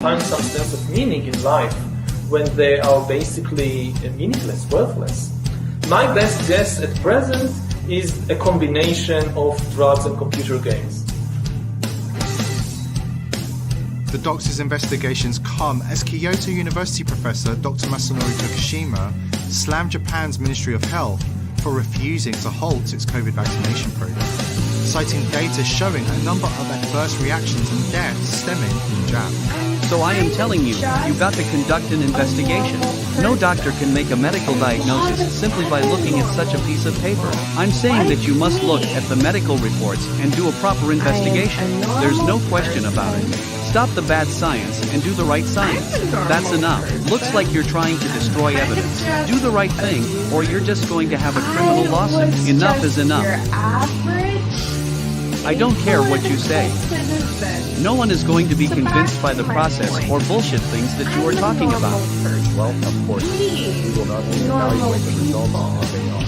find some sense of meaning in life when they are basically meaningless, worthless. My best guess at present is a combination of drugs and computer games. The doctor's investigations come as Kyoto University professor Dr. Masanori Tokushima slammed Japan's Ministry of Health for refusing to halt its COVID vaccination program, citing data showing a number of adverse reactions and deaths stemming from jab. So I am telling you, you've got to conduct an investigation. No doctor can make a medical diagnosis simply by looking at such a piece of paper. I'm saying that you must look at the medical reports and do a proper investigation. There's no question about it. Stop the bad science and do the right science. That's enough. Looks like you're trying to destroy evidence. Do the right thing, or you're just going to have a criminal lawsuit. Enough is enough. I don't care what you say. No one is going to be convinced by the process or bullshit things that you are talking about. Well, of course, we will not only evaluate the results of what they are.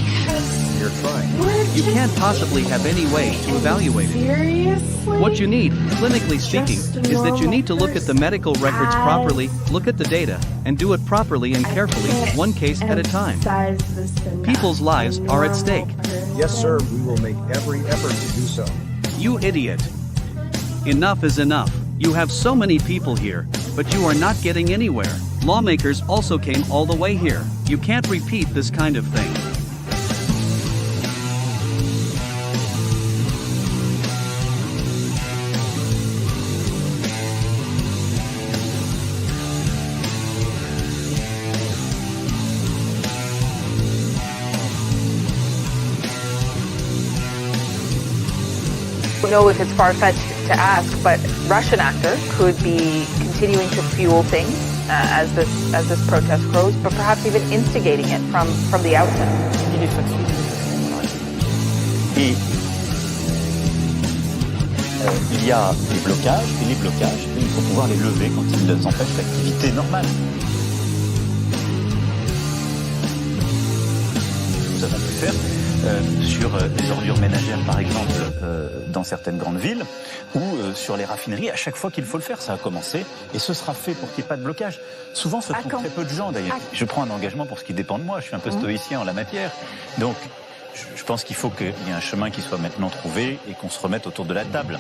You're trying. You can't possibly have any way to evaluate it. What you need, clinically speaking, is that you need to look at the medical records properly, look at the data, and do it properly and carefully, one case at a time. People's lives are at stake. Yes, sir, we will make every effort to do so. You idiot. Enough is enough. You have so many people here, but you are not getting anywhere. Lawmakers also came all the way here. You can't repeat this kind of thing. I don't know if it's far-fetched to ask, but Russian actor could be continuing to fuel things as this protest grows, but perhaps even instigating it from the outset. Et il y a des blocages, et les blocages, il faut pouvoir les lever quand ils empêchent l'activité normale. Nous avons pu faire sur des ordures ménagères, par exemple, dans certaines grandes villes, ou sur les raffineries, à chaque fois qu'il faut le faire, ça a commencé, et ce sera fait pour qu'il n'y ait pas de blocage. Souvent, ce sont très peu de gens, d'ailleurs. Je prends un engagement pour ce qui dépend de moi, je suis un peu stoïcien en la matière. Donc, je pense qu'il faut qu'il y ait un chemin qui soit maintenant trouvé, et qu'on se remette autour de la table.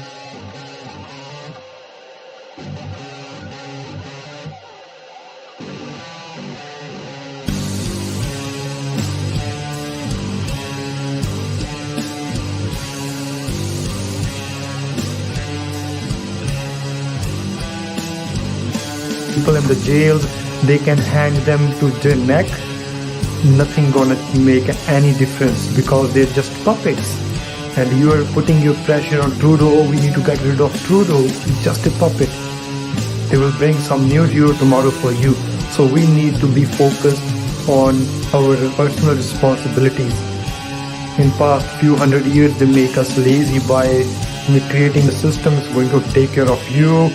People in the jails, they can hang them to their neck. Nothing gonna make any difference because they're just puppets. And you are putting your pressure on Trudeau. We need to get rid of Trudeau. He's just a puppet. They will bring some new hero tomorrow for you. So we need to be focused on our personal responsibilities. In past few hundred years, they make us lazy by creating a system that's going to take care of you,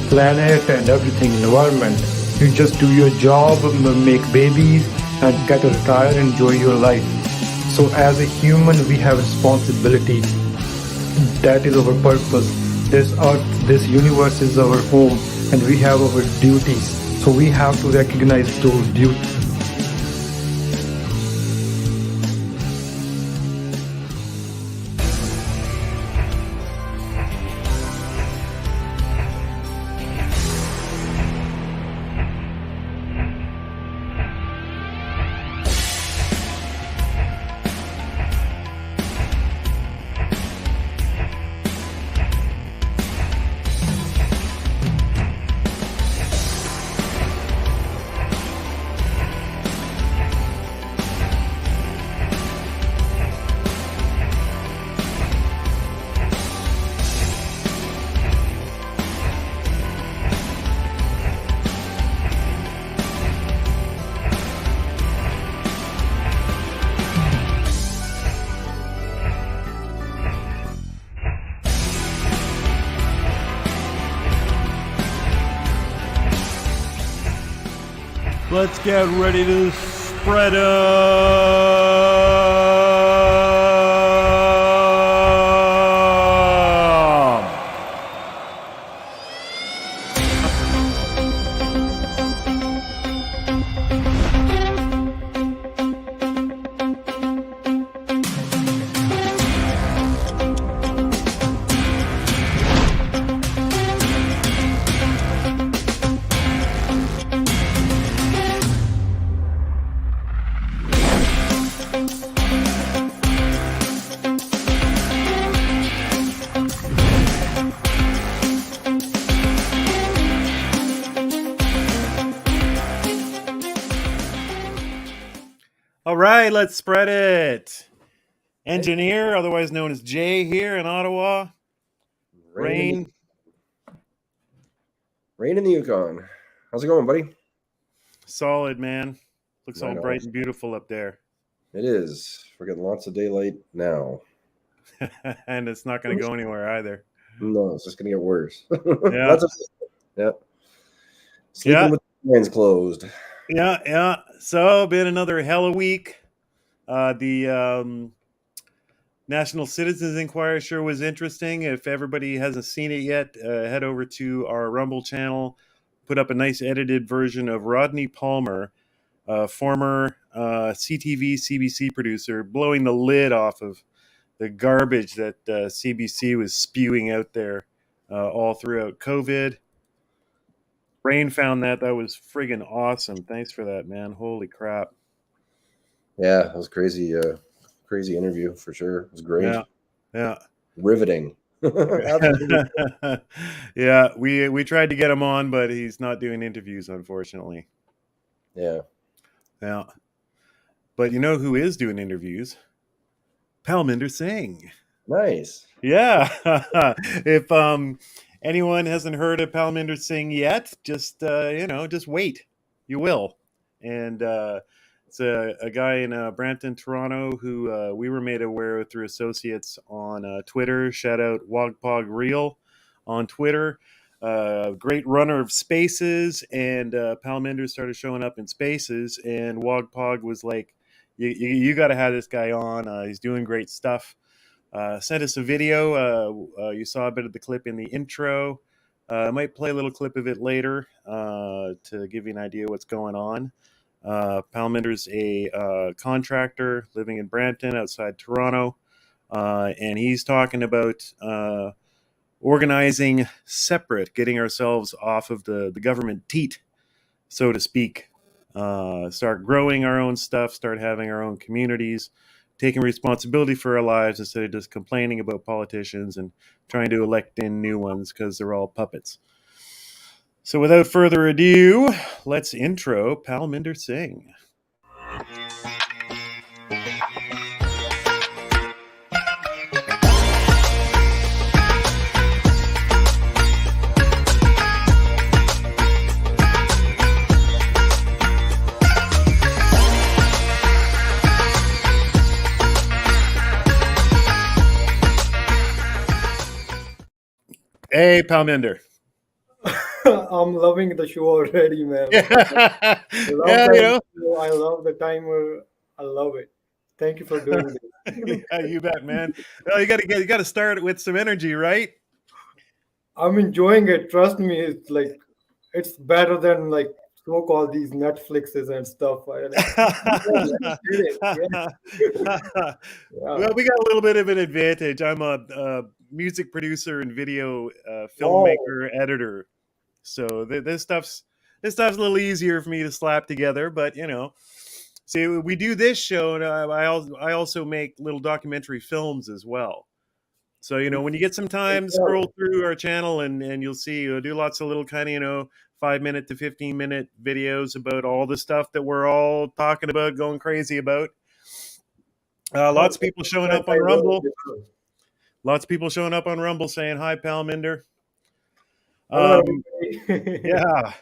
planet and everything, environment. You just do your job, make babies and get a retire and enjoy your life. So as a human, we have responsibilities. That is our purpose. This earth, this universe is our home and we have our duties. So we have to recognize those duties. Let's get ready to spread All right, let's spread it. Engineer, otherwise known as Jay, here in Ottawa. Rain. Rain in the Yukon. How's it going, buddy? Solid, man. Looks all Right bright on. and beautiful up there. It is. We're getting lots of daylight now. And it's not going to go anywhere either. No, it's just going to get worse. Yeah. Yeah. Sleeping with the blinds closed. Yeah. So, been another hell of a week. The National Citizens Inquiry sure was interesting. If everybody hasn't seen it yet, head over to our Rumble channel. Put up a nice edited version of Rodney Palmer, former CTV CBC producer, blowing the lid off of the garbage that CBC was spewing out there all throughout COVID. Rain found that was friggin' awesome. Thanks for that, man. Holy crap. Yeah, that was crazy. Crazy interview for sure. It was great. Yeah. Riveting. Yeah, we tried to get him on, but he's not doing interviews, unfortunately. Yeah. But you know who is doing interviews? Palminder Singh. Nice. Yeah. If anyone hasn't heard of Palminder Singh yet, just wait. You will. And it's a guy in Brampton, Toronto, who we were made aware of through associates on Twitter. Shout out Wogpog Real on Twitter. Great runner of spaces, and Palminder started showing up in spaces, and Wogpog was like, you got to have this guy on. He's doing great stuff. Sent us a video. You saw a bit of the clip in the intro. I might play a little clip of it later to give you an idea what's going on. Palminder's a contractor living in Brampton outside Toronto, and he's talking about organizing separate, getting ourselves off of the government teat, so to speak. Start growing our own stuff, start having our own communities, taking responsibility for our lives instead of just complaining about politicians and trying to elect in new ones because they're all puppets. So without further ado, let's intro Palminder Singh. Hey, Palminder. I'm loving the show already, man. I love the timer. I love it. Thank you for doing this. Yeah, you bet, man. Well, you got to start with some energy, right? I'm enjoying it. Trust me, it's better than so-called these Netflixes and stuff. Well, we got a little bit of an advantage. I'm a music producer and video filmmaker, editor. So this stuff's a little easier for me to slap together, but see, we do this show, and I also make little documentary films as well. So when you get some time, scroll through our channel, and you'll see we'll do lots of little kind of 5-minute to 15-minute videos about all the stuff that we're all talking about, going crazy about. Lots of people showing up on Rumble. Lots of people showing up on Rumble saying hi, Palminder. Yeah.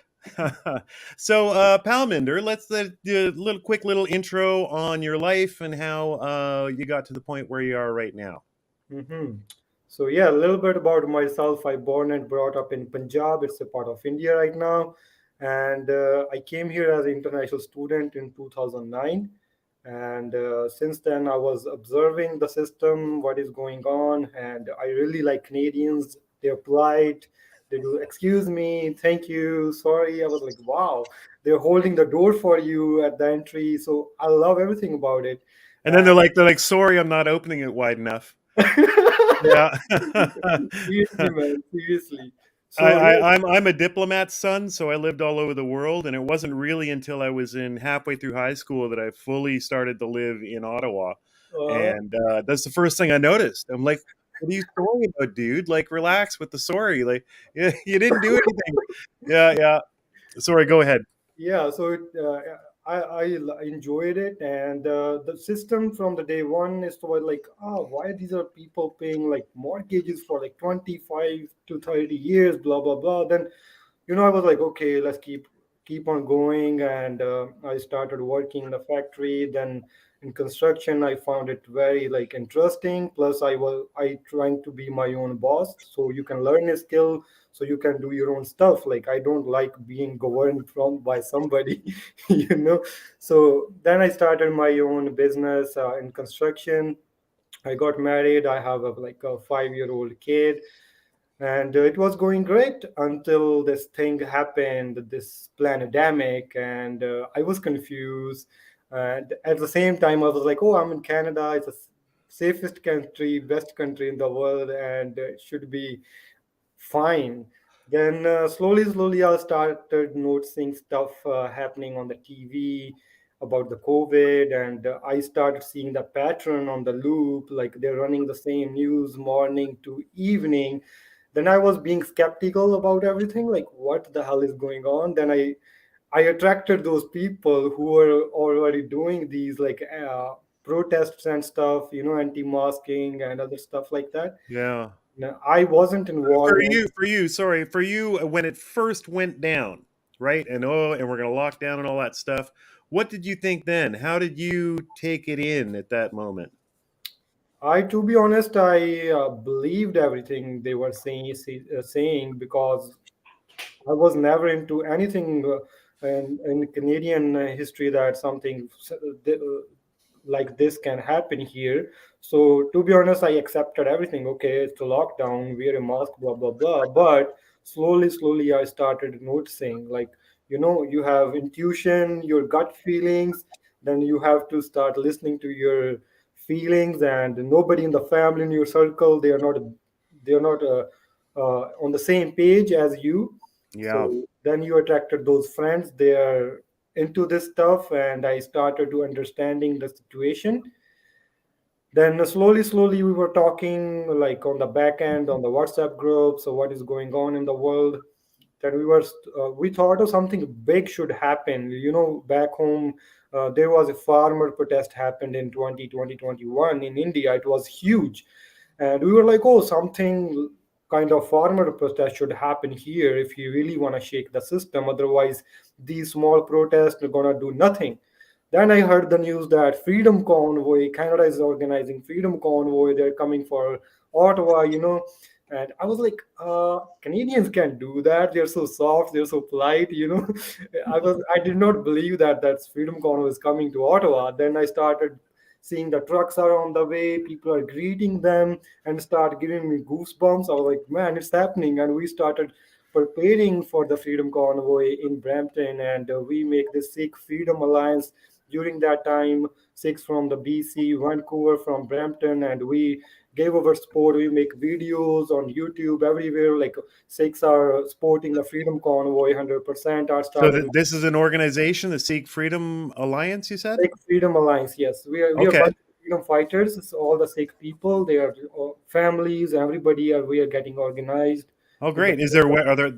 So, Palminder, let's do a quick little intro on your life and how you got to the point where you are right now. Mm-hmm. So, a little bit about myself. I born and brought up in Punjab. It's a part of India right now. And I came here as an international student in 2009. And since then, I was observing the system, what is going on. And I really like Canadians. They're polite. They do, excuse me, thank you, sorry. I was like, wow, they're holding the door for you at the entry. So I love everything about it. And then they're like, sorry, I'm not opening it wide enough. Yeah. Seriously, man, seriously. So, I'm a diplomat's son, so I lived all over the world, and it wasn't really until I was in halfway through high school that I fully started to live in Ottawa. And that's the first thing I noticed. I'm like, what are you sorry about, dude? Like, relax with the sorry. Like, you didn't do anything. Yeah. Sorry, go ahead. Yeah, so I enjoyed it, and the system from the day one is to like, why these are people paying like mortgages for like 25 to 30 years, blah blah blah. Then, I was like, okay, let's keep on going, and I started working in the factory. Then in construction, I found it very like interesting. Plus, I trying to be my own boss, so you can learn a skill, so you can do your own stuff. Like I don't like being governed from by somebody, you know. So then I started my own business in construction. I got married. I have like a 5-year-old kid, and it was going great until this thing happened, this pandemic, and I was confused. And at the same time, I was like, "Oh, I'm in Canada. It's the safest country, best country in the world, and it should be fine." Then slowly, I started noticing stuff happening on the TV about the COVID, and I started seeing the pattern on the loop, like they're running the same news morning to evening. Then I was being skeptical about everything, like what the hell is going on. Then I attracted those people who were already doing these like protests and stuff, anti-masking and other stuff like that. Yeah. Now, I wasn't involved in. For you, when it first went down, right? And we're gonna lock down and all that stuff. What did you think then? How did you take it in at that moment? To be honest, I believed everything they were saying, because I was never into anything in Canadian history that something like this can happen here. So to be honest, I accepted everything. Okay, it's a lockdown, wear a mask, blah blah blah. But slowly, I started noticing, like, you have intuition, your gut feelings. Then you have to start listening to your feelings, and nobody in the family in your circle, they are not on the same page as you. Yeah. So then you attracted those friends. They are into this stuff, and I started to understanding the situation. Then slowly, we were talking like on the back end on the WhatsApp group. So what is going on in the world? Then we thought of something big should happen. Back home, there was a farmer protest happened in 2021 in India. It was huge, and we were like, oh, something kind of farmer protest should happen here if you really want to shake the system. Otherwise, these small protests are gonna do nothing. Then I heard the news that Freedom Convoy, Canada is organizing Freedom Convoy. They're coming for Ottawa. And I was like, Canadians can't do that. They're so soft. They're so polite. I did not believe that that's Freedom Convoy is coming to Ottawa. Then I started seeing the trucks are on the way. People are greeting them and start giving me goosebumps. I was like, man, it's happening. And we started preparing for the Freedom Convoy in Brampton, and we make the Sikh Freedom Alliance during that time. Six from the BC, Vancouver from Brampton, and we gave our support. We make videos on YouTube everywhere. Like Sikhs are supporting the Freedom Convoy 100%. Are So started this is an organization, the Sikh Freedom Alliance, you said? Sikh Freedom Alliance. Yes, we are Okay. bunch of freedom fighters. It's all the Sikh people. They are families. Everybody are we are getting organized. Oh, With the great.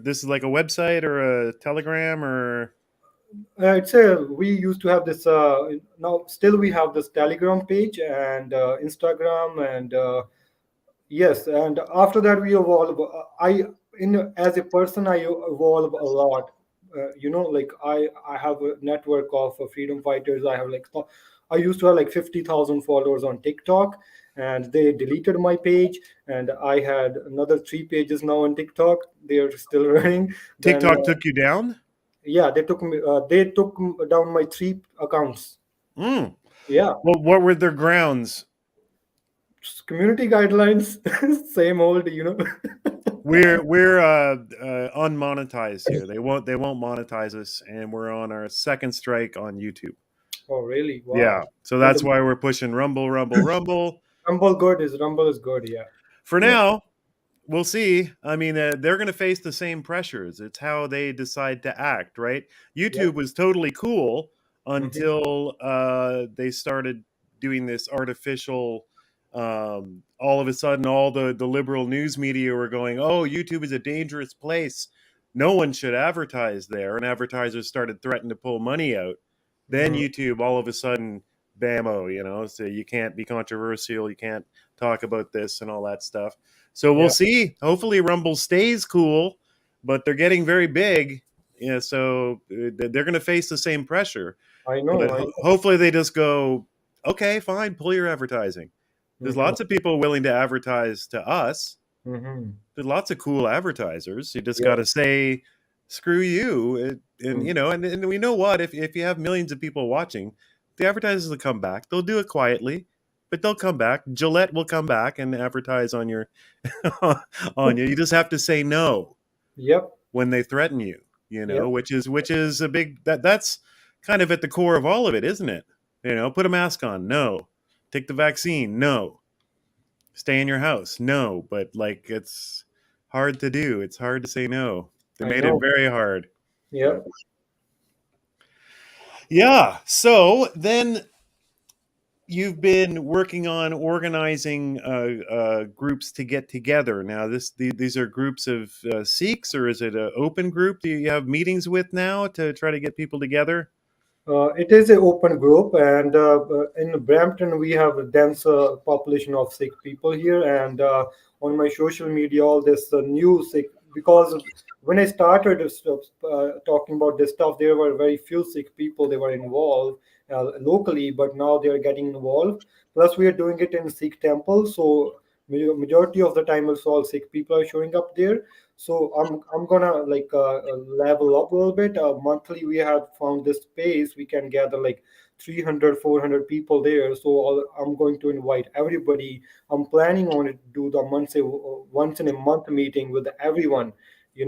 This is like a website or a Telegram or? we used to have this. Now still we have this Telegram page and Instagram, and yes, and after that we evolve. As a person, I evolve a lot. Like I have a network of freedom fighters. I used to have like 50,000 followers on TikTok, and they deleted my page. And I had another 3 pages now on TikTok. They are still running. Then TikTok took you down? yeah, they took me. They took down my 3 accounts. Mm. Yeah, Well, what were their grounds? just community guidelines, same old. We're unmonetized here. They won't monetize us, and we're on our second strike on YouTube. Oh, really? Wow. Yeah, so that's why we're pushing Rumble. Rumble is good. Yeah. For now, we'll see. I mean, they're going to face the same pressures. It's how they decide to act, right? YouTube was totally cool until they started doing this artificial. All of a sudden, all the liberal news media were going, "Oh, YouTube is a dangerous place. No one should advertise there," and advertisers started threatening to pull money out. Then YouTube all of a sudden, bammo, so you can't be controversial, you can't talk about this and all that stuff. So we'll see. Hopefully Rumble stays cool, but they're getting very big. Yeah, so they're going to face the same pressure. I know. But hopefully they just go, okay, fine, pull your advertising. There's lots of people willing to advertise to us. There's lots of cool advertisers. You just got to say, screw you. And and we know what, if you have millions of people watching, the advertisers will come back. They'll do it quietly, but they'll come back. Gillette will come back and advertise on your on you. You just have to say no. Yep. When they threaten you, which is a big that's kind of at the core of all of it, isn't it? Put a mask on, no. Take the vaccine, no. Stay in your house, no. But it's hard to do. It's hard to say no. They made it very hard. Yeah. Yeah. So then you've been working on organizing groups to get together. Now, these are groups of Sikhs, or is it an open group? Do you have meetings with now to try to get people together? It is an open group, and in Brampton we have a dense population of Sikh people here. And on my social media, all this new Sikh, because when I started talking about this stuff, there were very few Sikh people they were involved locally, but now they are getting involved. Plus, we are doing it in Sikh temples, so majority of the time also all Sikh people are showing up there. So I'm gonna level up a little bit. Monthly, we have found this space we can gather 300-400 people there. So I'm going to invite everybody. I'm planning on it do the once in a month meeting with everyone.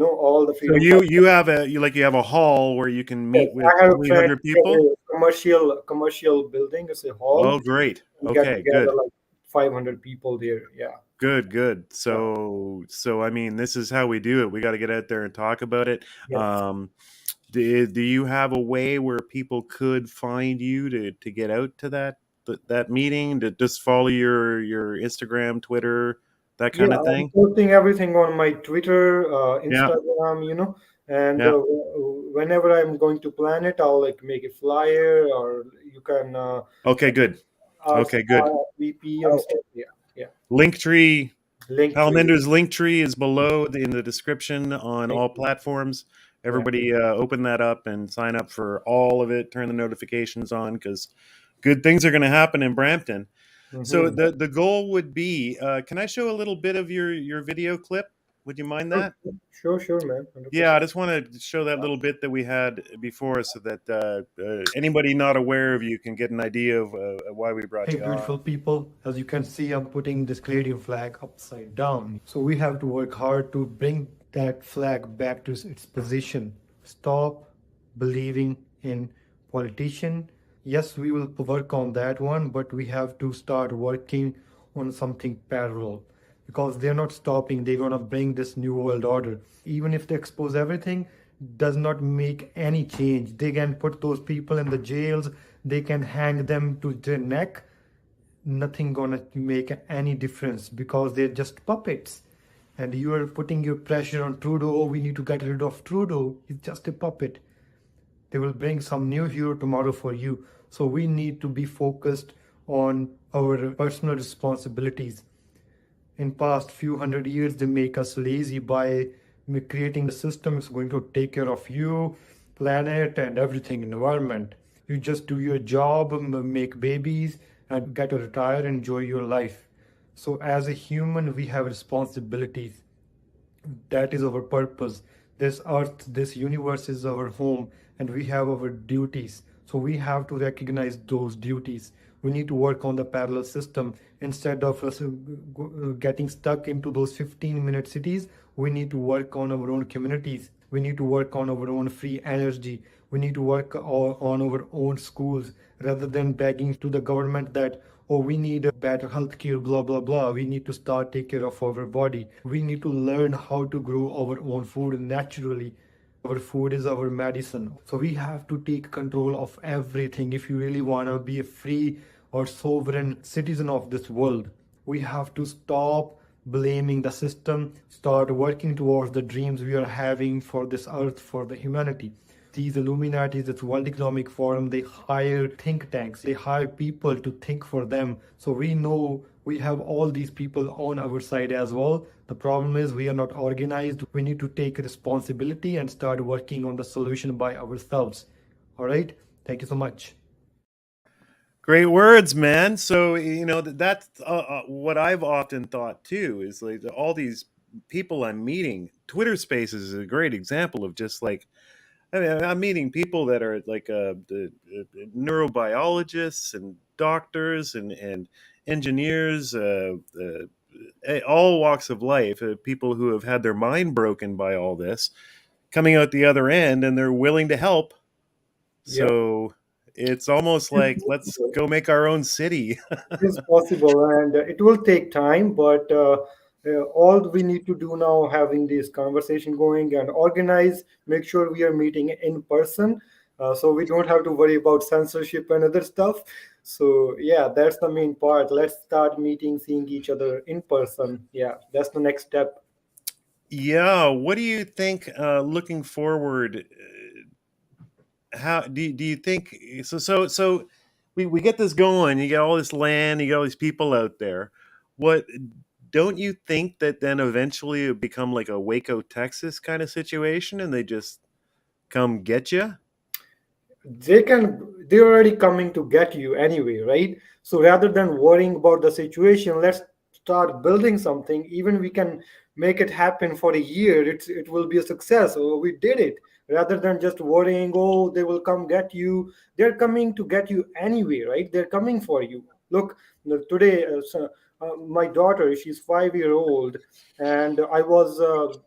All the freedom. So you have a hall where you can meet with 300 people. Commercial building is a hall. Oh, great. Okay, good. 500 people there. Yeah. Good. So I mean, this is how we do it. We got to get out there and talk about it. Yes. Do you have a way where people could find you to get out to that meeting, to just follow your Instagram, Twitter, that kind of thing? I'm posting everything on my Twitter, Instagram, and whenever I'm going to plan it, I'll make a flyer, or you can. Okay, good. VP and stuff. Yeah. Linktree. Palminder's Linktree is below in the description on all platforms. Everybody open that up and sign up for all of it. Turn the notifications on, because good things are going to happen in Brampton. So the goal would be, can I show a little bit of your video clip? Would you mind that? Sure, man. 100%. Yeah, I just want to show that little bit that we had before, so that anybody not aware of you can get an idea of why we brought you on. Hey, beautiful people. As you can see, I'm putting this Canadian flag upside down. So we have to work hard to bring that flag back to its position. Stop believing in politicians. Yes, we will work on that one, but we have to start working on something parallel. Because they're not stopping, they're going to bring this new world order. Even if they expose everything, does not make any change. They can put those people in the jails, they can hang them to their neck. Nothing gonna make any difference, because they're just puppets. And you are putting your pressure on Trudeau. Oh, we need to get rid of Trudeau. He's just a puppet. They will bring some new hero tomorrow for you. So we need to be focused on our personal responsibilities. In past few hundred years, they make us lazy by creating the system is going to take care of you, planet, and everything, environment. You just do your job, make babies, and get to retire, enjoy your life. So as a human, we have responsibilities. That is our purpose. This earth, this universe is our home, and we have our duties. So we have to recognize those duties. We need to work on the parallel system. Instead of us getting stuck into those 15-minute cities, we need to work on our own communities. We need to work on our own free energy. We need to work on our own schools, rather than begging to the government that, oh, we need a better healthcare, blah, blah, blah. We need to start take care of our body. We need to learn how to grow our own food naturally. Our food is our medicine. So we have to take control of everything if you really want to be a free or sovereign citizen of this world. We have to stop blaming the system, start working towards the dreams we are having for this earth, for the humanity. these Illuminatis, this World Economic Forum, they hire think tanks, they hire people to think for them. So we know we have all these people on our side as well. The problem is we are not organized. We need to take responsibility and start working on the solution by ourselves. All right. Thank you so much. Great words, man. So, that's what I've often thought too, is like all these people I'm meeting. Twitter Spaces is a great example of just like, I mean, I'm meeting people that are like the neurobiologists and doctors and engineers, all walks of life, people who have had their mind broken by all this, coming out the other end, and they're willing to help. So it's almost like, let's go make our own city. It is possible, and it will take time, but all we need to do now, having this conversation going and organize, make sure we are meeting in person, so we don't have to worry about censorship and other stuff. So yeah, that's the main part. Let's start meeting, seeing each other in person. Yeah, that's the next step. Yeah, what do you think, looking forward? How do you think? So we get this going. You get all this land. You got all these people out there. What don't you think that then eventually it become like a Waco, Texas kind of situation, and they just come get you? They're already coming to get you anyway, right? So rather than worrying about the situation, let's start building something. Even we can make it happen for a year, it will be a success. Oh, we did it. Rather than just worrying, oh, they will come get you. They're coming to get you anyway, right? They're coming for you. Look, today, my daughter, she's 5 year old, and I was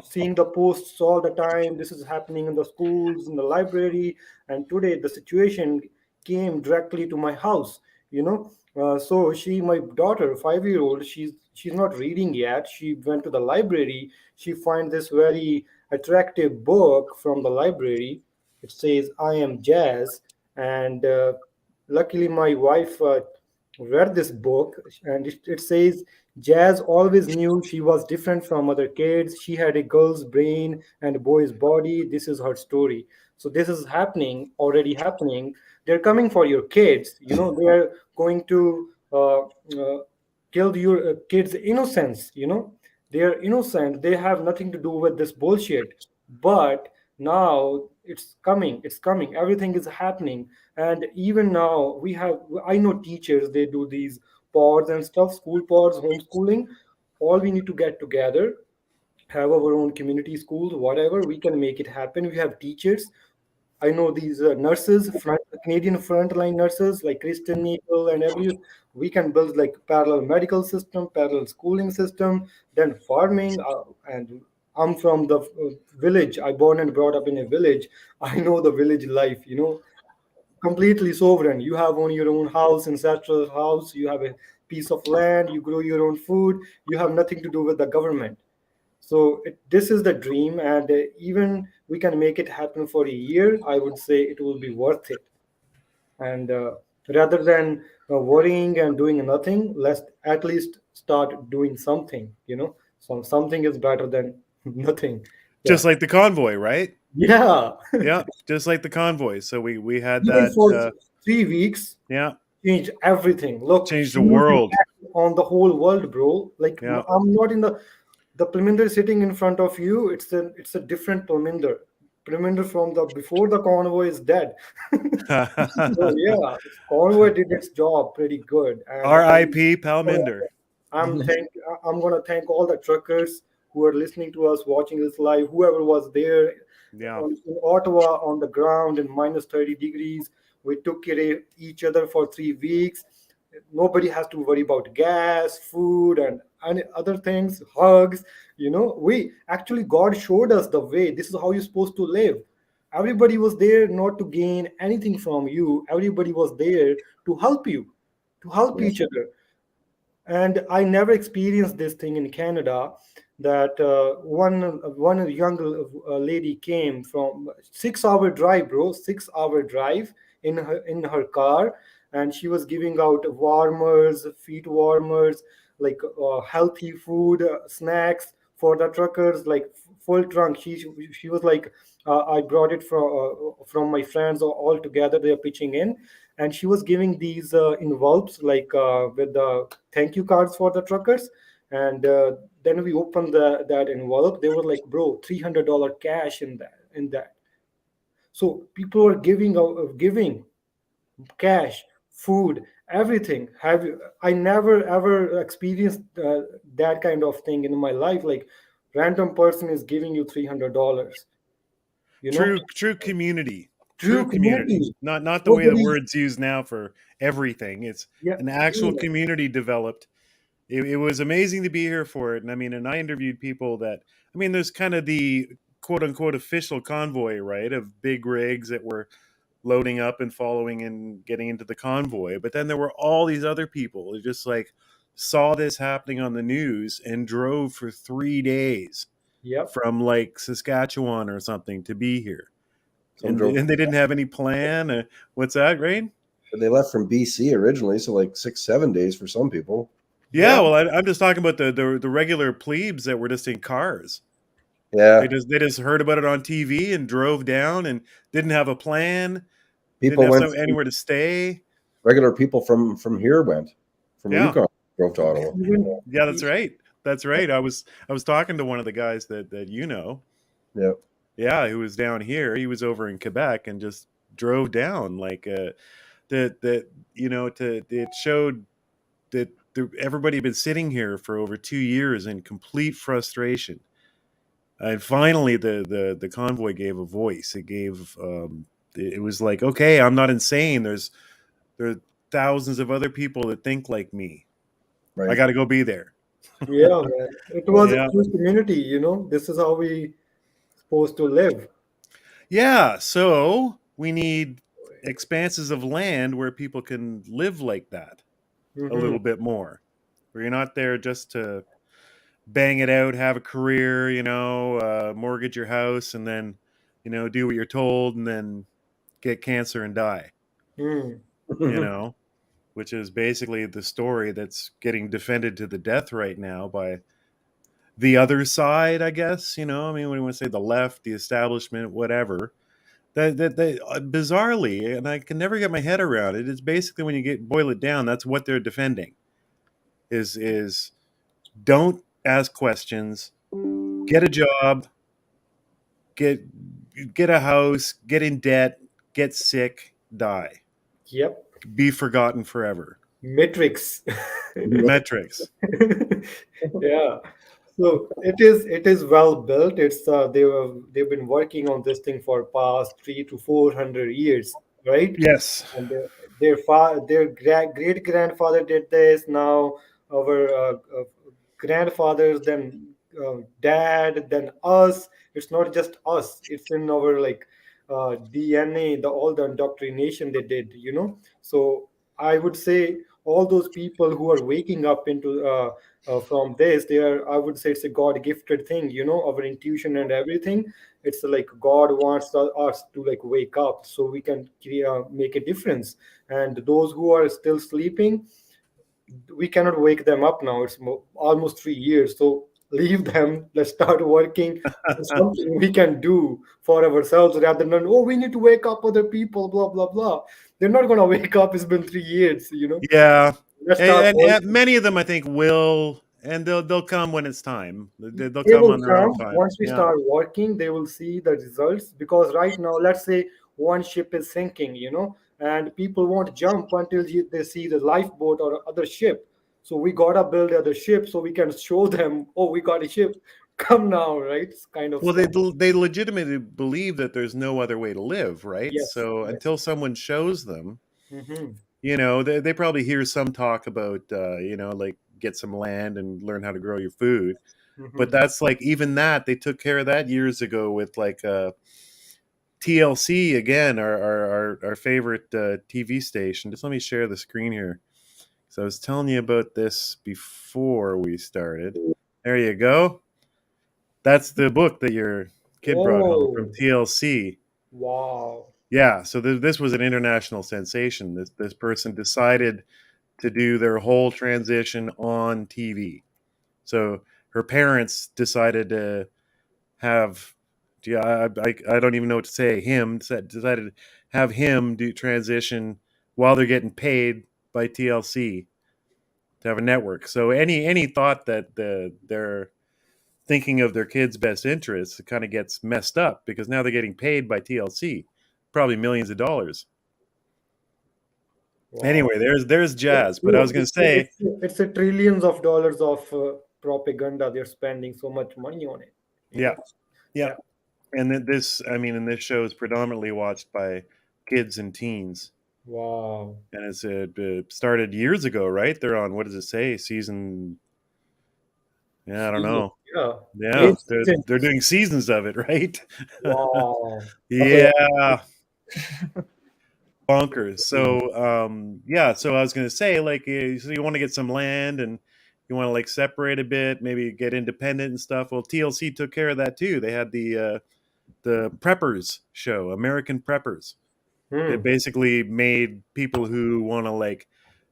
seeing the posts all the time. This is happening in the schools, in the library, and today the situation came directly to my house. So my daughter, 5 year old, she's not reading yet. She went to the library. She find this very attractive book from the library. It says "I am Jazz," and luckily my wife read this book, and it says Jazz always knew she was different from other kids. She had a girl's brain and a boy's body. This is her story. So this is already happening. They're coming for your kids. They are going to kill your kids' innocence. They are innocent. They have nothing to do with this bullshit. But now it's coming. It's coming. Everything is happening. And even now, I know teachers, they do these pods and stuff, school pods, homeschooling. All we need to get together, have our own community schools, whatever, we can make it happen. We have teachers. I know these nurses, Canadian frontline nurses like Kristen Nickel and every. We can build like parallel medical system, parallel schooling system, then farming. And I'm from the village. I born and brought up in a village. I know the village life. Completely sovereign. You have on your own house, ancestral house. You have a piece of land. You grow your own food. You have nothing to do with the government. So this is the dream, and even we can make it happen for a year. I would say it will be worth it. And rather than worrying and doing nothing, let's at least start doing something. So something is better than nothing. Just like the convoy, right? Yeah. Yeah, just like the convoy. So we had Even that for 3 weeks. Yeah. Change everything. Look, Change the world on the whole world, bro. Like Yeah. I'm not in the Palminder sitting in front of you. It's a different Palminder. Palminder from the before the convoy is dead. So yeah, convoy did its job pretty good. And R.I.P. Palminder. I'm gonna thank all the truckers who are listening to us, watching this live. Whoever was there Yeah. in Ottawa on the ground in minus 30 degrees, we took care of each other for 3 weeks. Nobody has to worry about gas, food, and other things, hugs. We actually, God showed us the way. This is how you're supposed to live. Everybody was there not to gain anything from you. Everybody was there to help you, to help each other. And I never experienced this thing in Canada, that one young lady came from 6 hour drive, bro, 6 hour drive in her car, and she was giving out warmers, feet warmers, like healthy food, snacks for the truckers, like full trunk. She was like I brought it from my friends all together. They are pitching in, and she was giving these envelopes like with the thank you cards for the truckers. And then we opened that envelope. They were like, "Bro, $300 cash in that." So people are giving cash, food, everything. Have you? I never ever experienced that kind of thing in my life. Like, random person is giving you $300. You know, True community. true True community. community. Not the way that Nobody. words used now for everything. It's Yeah, an actual true. community developed. It was amazing to be here for it. And I mean, and I interviewed people that, I mean, there's kind of the quote unquote official convoy, right, of big rigs that were loading up and following and getting into the convoy. But then there were all these other people who just like saw this happening on the news and drove for 3 days Yep. from like Saskatchewan or something to be here. Some And drove. they didn't have any plan. What's that, Rain? They left from BC originally, so like 6-7 days for some people. Yeah, well, I'm just talking about the regular plebes that were just in cars. Yeah, They just heard about it on TV and drove down and didn't have a plan. people Didn't have went. anywhere to stay. Regular people from here went from Yeah, Yukon, drove to Ottawa. Even, yeah, that's right. That's right. I was talking to one of the guys that you know. Yeah, Yeah, who was down here. He was over in Quebec and just drove down like that you know to it showed that everybody had been sitting here for over 2 years in complete frustration. And finally, the convoy gave a voice. It gave it was like, okay, I'm not insane. There are thousands of other people that think like me. I right. got to go be there. yeah, man. It was a Yeah, true community. This is how we supposed to live. yeah. So we need expanses of land where people can live like that a Hmm. little bit more, where you're not there just to bang it out, have a career, mortgage your house, and then do what you're told, and then get cancer and die. Mm. You know, which is basically the story that's getting defended to the death right now by the other side, I guess. I mean, when we want to say the left, the establishment, whatever. That bizarrely, and I can never get my head around it. It's basically when you boil it down, that's what they're defending. Is don't ask questions, get a job, get a house, get in debt, get sick, die, Yep. be forgotten forever. Matrix. Metrics. Yeah. So it is well built. They've been working on this thing for past 300 to 400 years, right? Yes. And their great grandfather did this. Now our grandfathers, then dad, then us. It's not just us. It's in our like DNA. All the indoctrination they did. So I would say all those people who are waking up into from this, they are. I would say it's a God gifted thing. Our intuition and everything. It's like God wants us to like wake up so we can make a difference. And those who are still sleeping, we cannot wake them up now. It's almost 3 years. So leave them. Let's start working. It's something we can do for ourselves rather than, oh, we need to wake up other people, blah, blah, blah. They're not going to wake up. It's been 3 years. Yeah, Let's start and working. many of them I think will, and they'll come when it's time. They'll They come will on their own come time. once we Yeah. start working. They will see the results because right now, let's say one ship is sinking, and people won't jump until they see the lifeboat or other ship. So we gotta build other ship so we can show them, oh, we got a ship. Come now, right? It's kind of Well, stuff. they legitimately believe that there's no other way to live, right? Yes, So yes. until someone shows them, Hmm. they probably hear some talk about, like get some land and learn how to grow your food. But Hmm. that's like, even that, they took care of that years ago with like TLC again, our favorite TV station. Just let me share the screen here. So I was telling you about this before we started. There you go. That's the book that your kid brought home from Oh, TLC. wow. Yeah, so this was an international sensation. This person decided to do their whole transition on TV. So her parents decided to have Yeah, I don't even know what to say. Him decided to have him do transition while they're getting paid by TLC to have a network. So any thought that they're thinking of their kids' best interests, it kind of gets messed up because now they're getting paid by TLC, probably millions of dollars. Wow. Anyway, there's jazz. But I was going to say, it's a trillions of dollars of propaganda. They're spending so much money on it. yeah. Yeah. And this show is predominantly watched by kids and teens. Wow. And it started years ago, right? They're on, what does it say, season? Yeah, I don't know. Yeah, they're doing seasons of it, right? Wow. Yeah. Bonkers. So so I was going to say, like, so you want to get some land and you want to like separate a bit, maybe get independent and stuff. Well, TLC took care of that too. They had the Preppers show, American Preppers. It basically made people who want to like,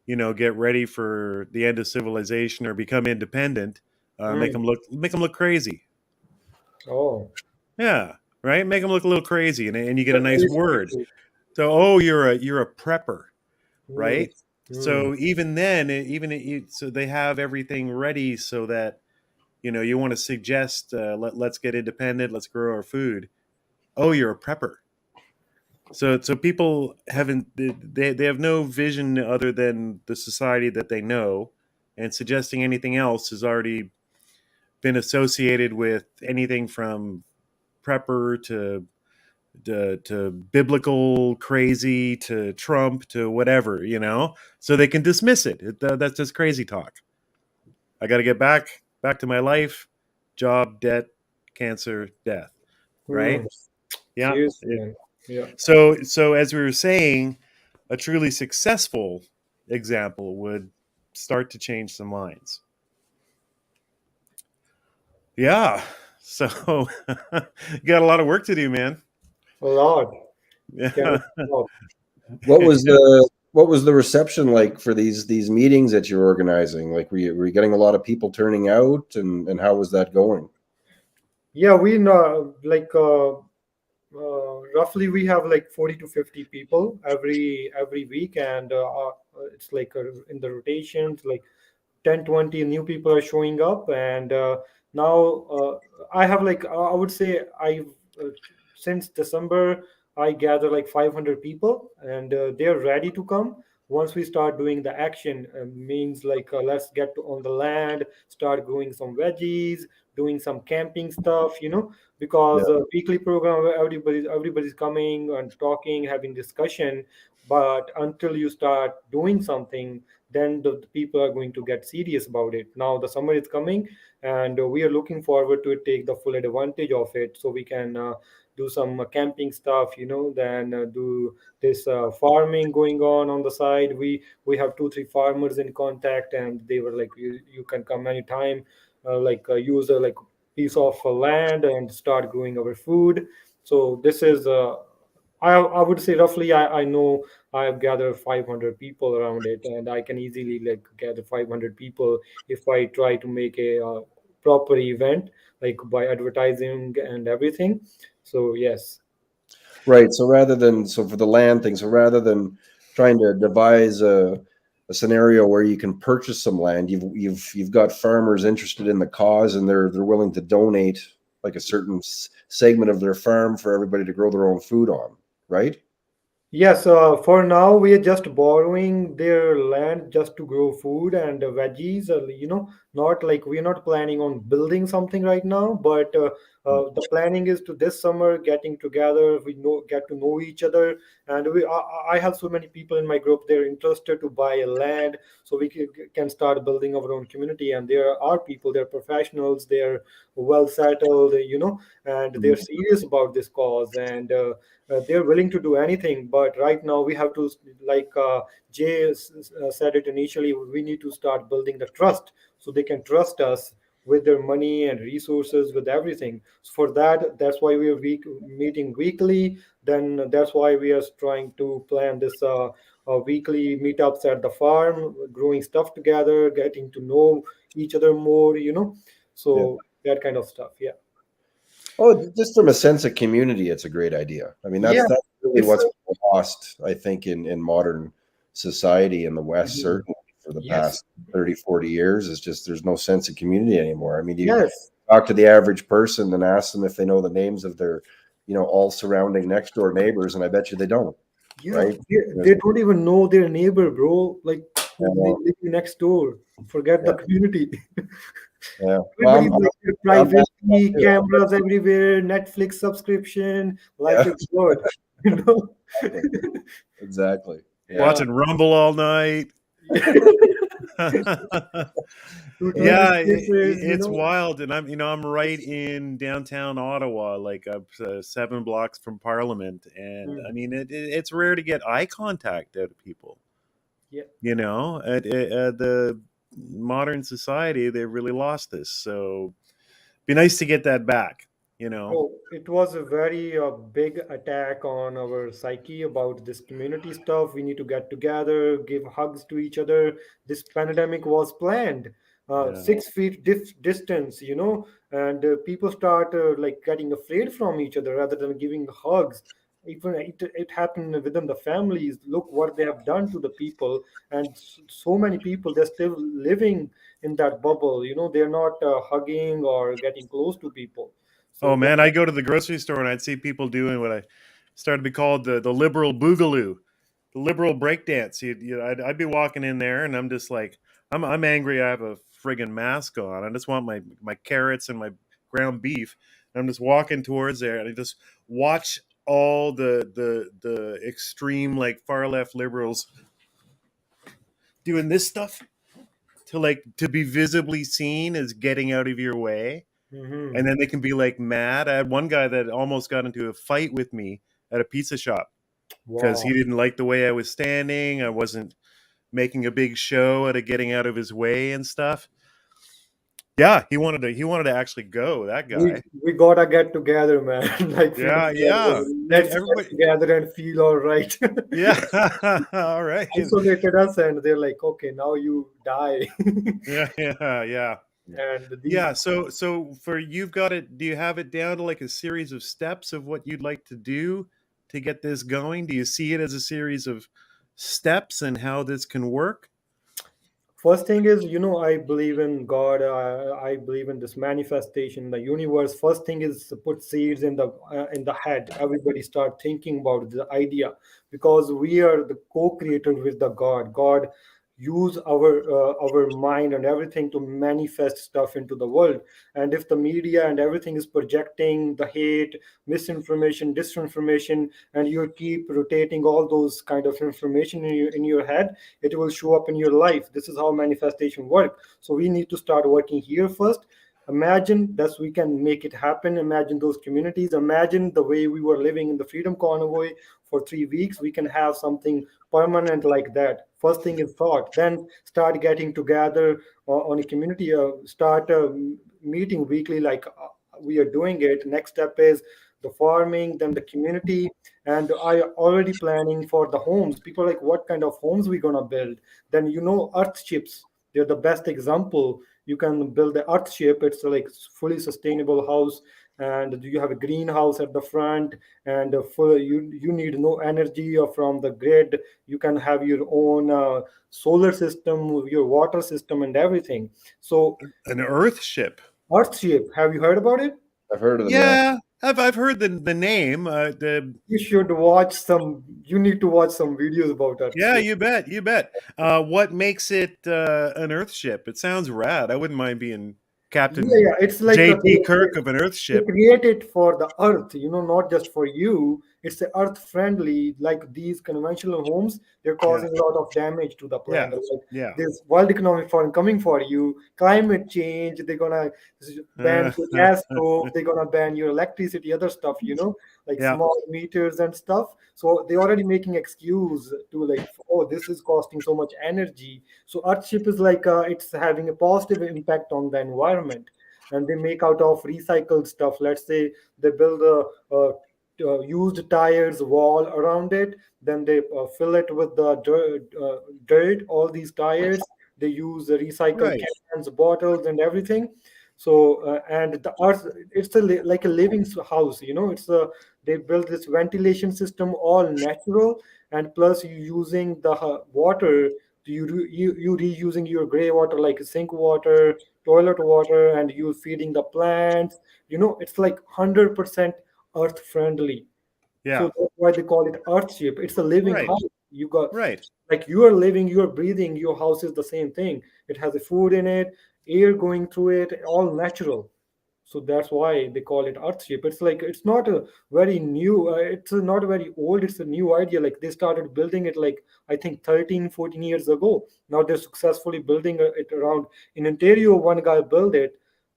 get ready for the end of civilization or become independent, make them look crazy. Oh. Yeah, right. Make them look a little crazy, and you get a nice word. So, you're a prepper, right? So even then, so they have everything ready so that you want to suggest let's get independent, let's grow our food. Oh, you're a prepper. So people they have no vision other than the society that they know, and suggesting anything else has already been associated with anything from prepper to biblical crazy to Trump to whatever, so they can dismiss it. That's just crazy talk. I got to get back to my life, job, debt, cancer, death, right? Yeah. Yeah. So as we were saying, a truly successful example would start to change some minds. Yeah. So you got a lot of work to do, man. A lot. Yeah. What was the reception like for these meetings that you're organizing? Like, were you getting a lot of people turning out, and how was that going? Yeah, we know, like roughly we have like 40 to 50 people every week, and it's like in the rotations, like 10-20 new people are showing up, and now I have like I would say I've since December I gather like 500 people, and they're ready to come once we start doing the action. Means like let's get on the land, start growing some veggies, doing some camping stuff, because weekly program where everybody's coming and talking, having discussion, but until you start doing something, then the people are going to get serious about it. Now the summer is coming, and we are looking forward to take the full advantage of it, so we can do some camping stuff, then do this farming going on the side. We have 2-3 farmers in contact, and they were like, you can come anytime, use a like piece of land and start growing our food. So this is I would say roughly I know I have gathered 500 people around it, and I can easily like gather 500 people if I try to make a proper event, like by advertising and everything. So yes. Right. So for the land thing, so rather than trying to devise a scenario where you can purchase some land, you've got farmers interested in the cause, and they're willing to donate like a certain segment of their farm for everybody to grow their own food on, right? Yes, for now we are just borrowing their land just to grow food and veggies. Not like we're not planning on building something right now, but the planning is to this summer getting together. Get to know each other, and I have so many people in my group. They're interested to buy a land, so we can start building our own community. And there are people, they're professionals, they're well settled, and they're serious about this cause, and they're willing to do anything. But right now we have to, like Jay said it initially, we need to start building the trust so they can trust us with their money and resources, with everything. So for that's why we are meeting weekly. Then that's why we are trying to plan this weekly meetups at the farm, growing stuff together, getting to know each other more, so that kind of stuff. Yeah. Oh, just from a sense of community, it's a great idea. I mean, Yeah, that's really it's what's lost, I think, in modern society in the West, certainly for the yes, past 30, 40 years. Is just there's no sense of community anymore. I mean, you yes. talk to the average person and ask them if they know the names of their, all surrounding next door neighbors, and I bet you they don't, Yeah, right? they don't even know their neighbor, bro. Like who lives next door. Forget the Yeah, community. yeah. Well, Everybody's like their I'm privacy, cameras everywhere, Netflix subscription. Life yeah, is good, you know. exactly. Yeah. Yeah. Watching Rumble all night. Tutorial Yeah, places, it's wild, and I'm right in downtown Ottawa, like 7 blocks from Parliament, and I mean it's rare to get eye contact out of people. Yeah. The modern society, they really lost this, so be nice to get that back. Oh, it was a very big attack on our psyche about this community stuff. We need to get together, give hugs to each other. This pandemic was planned. Yeah. 6 feet distance, and people start like getting afraid from each other rather than giving hugs. Even it happened within the families. Look what they have done to the people, and so many people they're still living in that bubble. They're not hugging or getting close to people. So Oh yeah. man, I go to the grocery store and I'd see people doing what I started to be called the liberal boogaloo, the liberal breakdance. I'd be walking in there and I'm just like, I'm angry. I have a friggin' mask on. I just want my carrots and my ground beef. And I'm just walking towards there and I just watch all the extreme like far left liberals doing this stuff to be visibly seen as getting out of your way. Mhm. And then they can be like mad. I had one guy that almost got into a fight with me at a pizza shop because Wow. he didn't like the way I was standing. I wasn't making a big show out of getting out of his way and stuff. Yeah, he wanted to actually go, that We guy. we gotta get together, man. Like freedom Yeah. let's get Everybody. together and feel all right. Yeah. All right. Isolated us, and they're like, okay, now you die. Yeah. And these Yeah, so for you've got it, do you have it down to like a series of steps of what you'd like to do to get this going? Do you see it as a series of steps and how this can work? first thing is, I believe in God. I believe in this manifestation, the universe. First thing is to put seeds in the head. Everybody start thinking about the idea because we are the co-creator with the God. God use our mind and everything to manifest stuff into the world. And if the media and everything is projecting the hate, misinformation, disinformation, and you keep rotating all those kind of information in your head, it will show up in your life. This is how manifestation works. So we need to start working here first. Imagine that we can make it happen. Imagine those communities. Imagine the way we were living in the Freedom Convoy for 3 weeks. We can have something permanent like that. First thing is thought. Then start getting together on a community. Start meeting weekly, like we are doing it. Next step is the farming, then the community, and I already planning for the homes. People are like, what kind of homes we gonna build? Then earth ships. They're the best example. You can build the earth ship. It's like fully sustainable house, and you have a greenhouse at the front, and you need no energy from the grid. You can have your own solar system, your water system, and everything. So An earth ship. earth ship, have you heard about it? I've heard of them. Yeah, I've heard the name. You should watch some. You need to watch some videos about earth Yeah, ship. you bet. What makes it an earth ship? It sounds rad. I wouldn't mind being Captain Yeah, it's like J.T. Kirk of an earth they ship. create it for the earth, not just for you. It's a earth friendly. Like these conventional homes, they're causing a lot of damage to the planet. Like Yeah. this World Economic Forum coming for you, climate change. They're gonna ban your gas stove. They're gonna ban your electricity, other stuff. Like Yeah. small meters and stuff. So they're already making excuse to like, oh, this is costing so much energy. So Earthship is like it's having a positive impact on the environment, and they make out of recycled stuff. Let's say they build a used tires wall around it, then they fill it with the dirt, all these tires. They use the recycled Right. cans, bottles, and everything. So and the earth, it's like a living house. It's a they built this ventilation system all natural, and plus you using the water. You reusing your gray water like sink water, toilet water, and you feeding the plants. It's like 100% earth friendly. Yeah. So that's why they call it earthship. It's a living Right. house. You got Right. like you are living, you are breathing. Your house is the same thing. It has a food in it, air going through it, all natural. So that's why they call it earthship. It's like it's not a very new. It's not very old. It's a new idea. Like they started building it like I think 13, 14 years ago. Now they're successfully building it around in Ontario. One guy built it.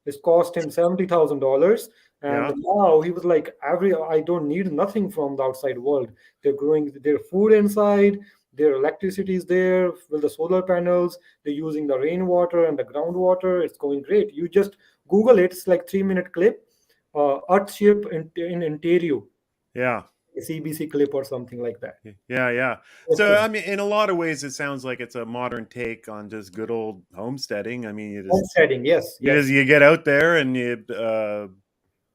It's cost him $70,000. And Yeah. now he was like, I don't need nothing from the outside world. They're growing their food inside, their electricity is there with the solar panels, they're using the rainwater and the groundwater. It's going great. You just Google it, it's like 3-minute clip, Earthship in Ontario, Yeah. a CBC clip or something like that. Yeah. Yeah. So, Okay. I mean, in a lot of ways, it sounds like it's a modern take on just good old homesteading. I mean, Homesteading, yes, yes, you get out there and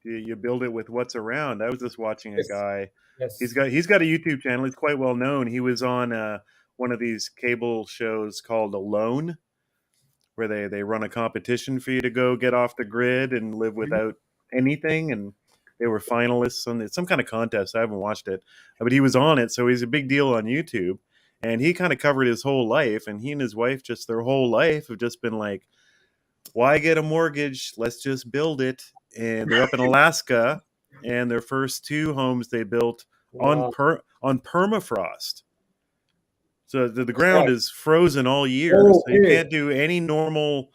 you build it with what's around. I was just watching a yes, guy. yes. He's got a YouTube channel. He's quite well known. He was on one of these cable shows called Alone, where they run a competition for you to go get off the grid and live without anything. And they were finalists on some kind of contest. I haven't watched it, but he was on it, so he's a big deal on YouTube. And he kind of covered his whole life. And he and his wife, just their whole life, have just been like, why get a mortgage? Let's just build it. And they're up in Alaska, and their first 2 homes they built Wow. on permafrost. So the What's ground that? is frozen all year. So you Okay. can't do any normal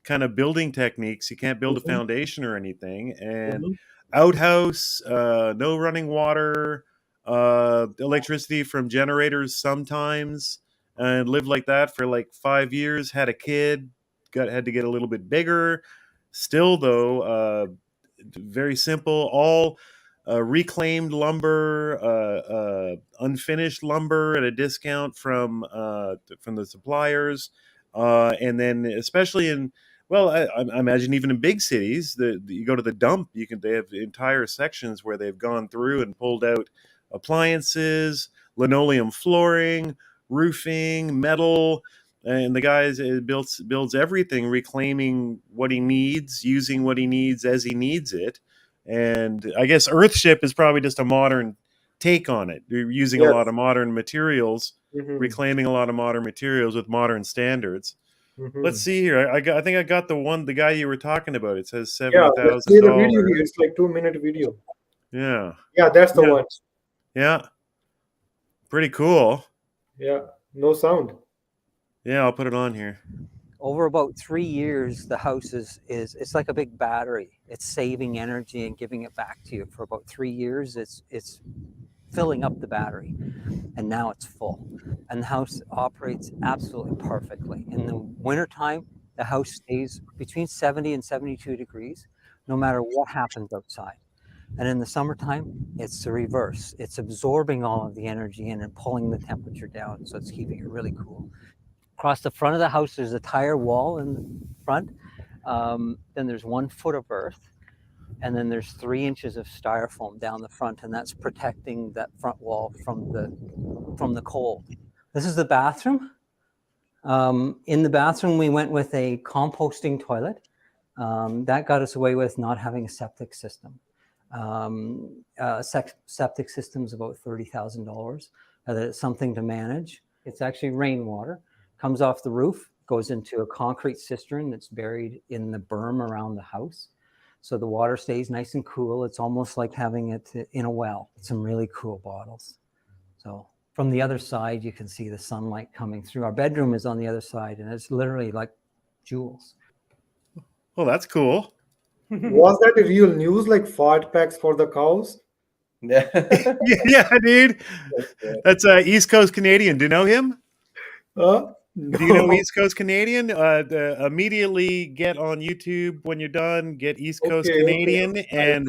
kind of building techniques. You can't build a Mhm, foundation or anything. And mhm. outhouse, no running water, electricity from generators sometimes, and lived like that for like 5 years. Had a kid, had to get a little bit bigger. Still though, very simple. All reclaimed lumber, unfinished lumber at a discount from the suppliers, and then especially in I imagine even in big cities, you go to the dump, they have entire sections where they've gone through and pulled out appliances, linoleum flooring, roofing, metal. And the guy builds everything, reclaiming what he needs, using what he needs as he needs it. And I guess Earthship is probably just a modern take on it. You're using a lot Yes. of modern materials, Mhm, reclaiming a lot of modern materials with modern standards. Let's mhm. see here. I think I got the guy you were talking about. It says Yeah, seventy let's thousand play the video dollars. here. It's like 2-minute video. Yeah, Yeah, that's the yeah, one. yeah. Pretty cool. Yeah, no sound. Yeah, I'll put it on here. Over about 3 years, the house is it's like a big battery. It's saving energy and giving it back to you for about 3 years. It's filling up the battery, and now it's full. And the house operates absolutely perfectly. In the wintertime, the house stays between 70 and 72 degrees, no matter what happens outside. And in the summertime, it's the reverse. It's absorbing all of the energy in and pulling the temperature down, so it's keeping it really cool. Across the front of the house, there's a tire wall in the front. Then there's 1 foot of earth, and then there's 3 inches of styrofoam down the front, and that's protecting that front wall from the cold. This is the bathroom. In the bathroom, we went with a composting toilet. That got us away with not having a septic system. Septic system is about $30,000. It's something to manage. It's actually rainwater. Comes off the roof, goes into a concrete cistern that's buried in the berm around the house. So the water stays nice and cool. It's almost like having it in a well. Some really cool bottles. So from the other side, you can see the sunlight coming through. Our bedroom is on the other side, and it's literally like jewels. Well, that's cool. Was that a real news, like fart packs for the cows? Yeah. Yeah, dude. That's East Coast Canadian. Do you know him? No. Do you know East Coast Canadian? Immediately get on YouTube when you're done. Get East Coast Okay, Canadian okay. and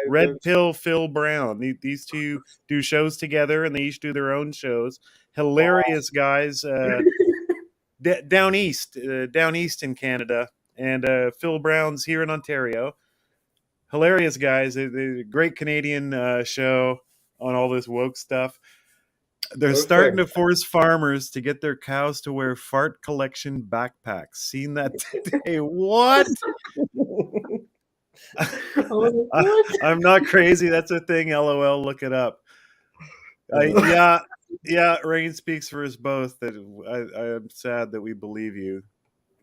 Red Pill Phil Brown. These two do shows together, and they each do their own shows. Hilarious guys. Down east in Canada, and Phil Brown's here in Ontario. Hilarious guys. They're a great Canadian show on all this woke stuff. They're starting to force farmers to get their cows to wear fart collection backpacks. Seen that today? What? I'm not crazy. That's a thing. LOL. Look it up. Yeah. Rain speaks for us both. That I am sad that we believe you.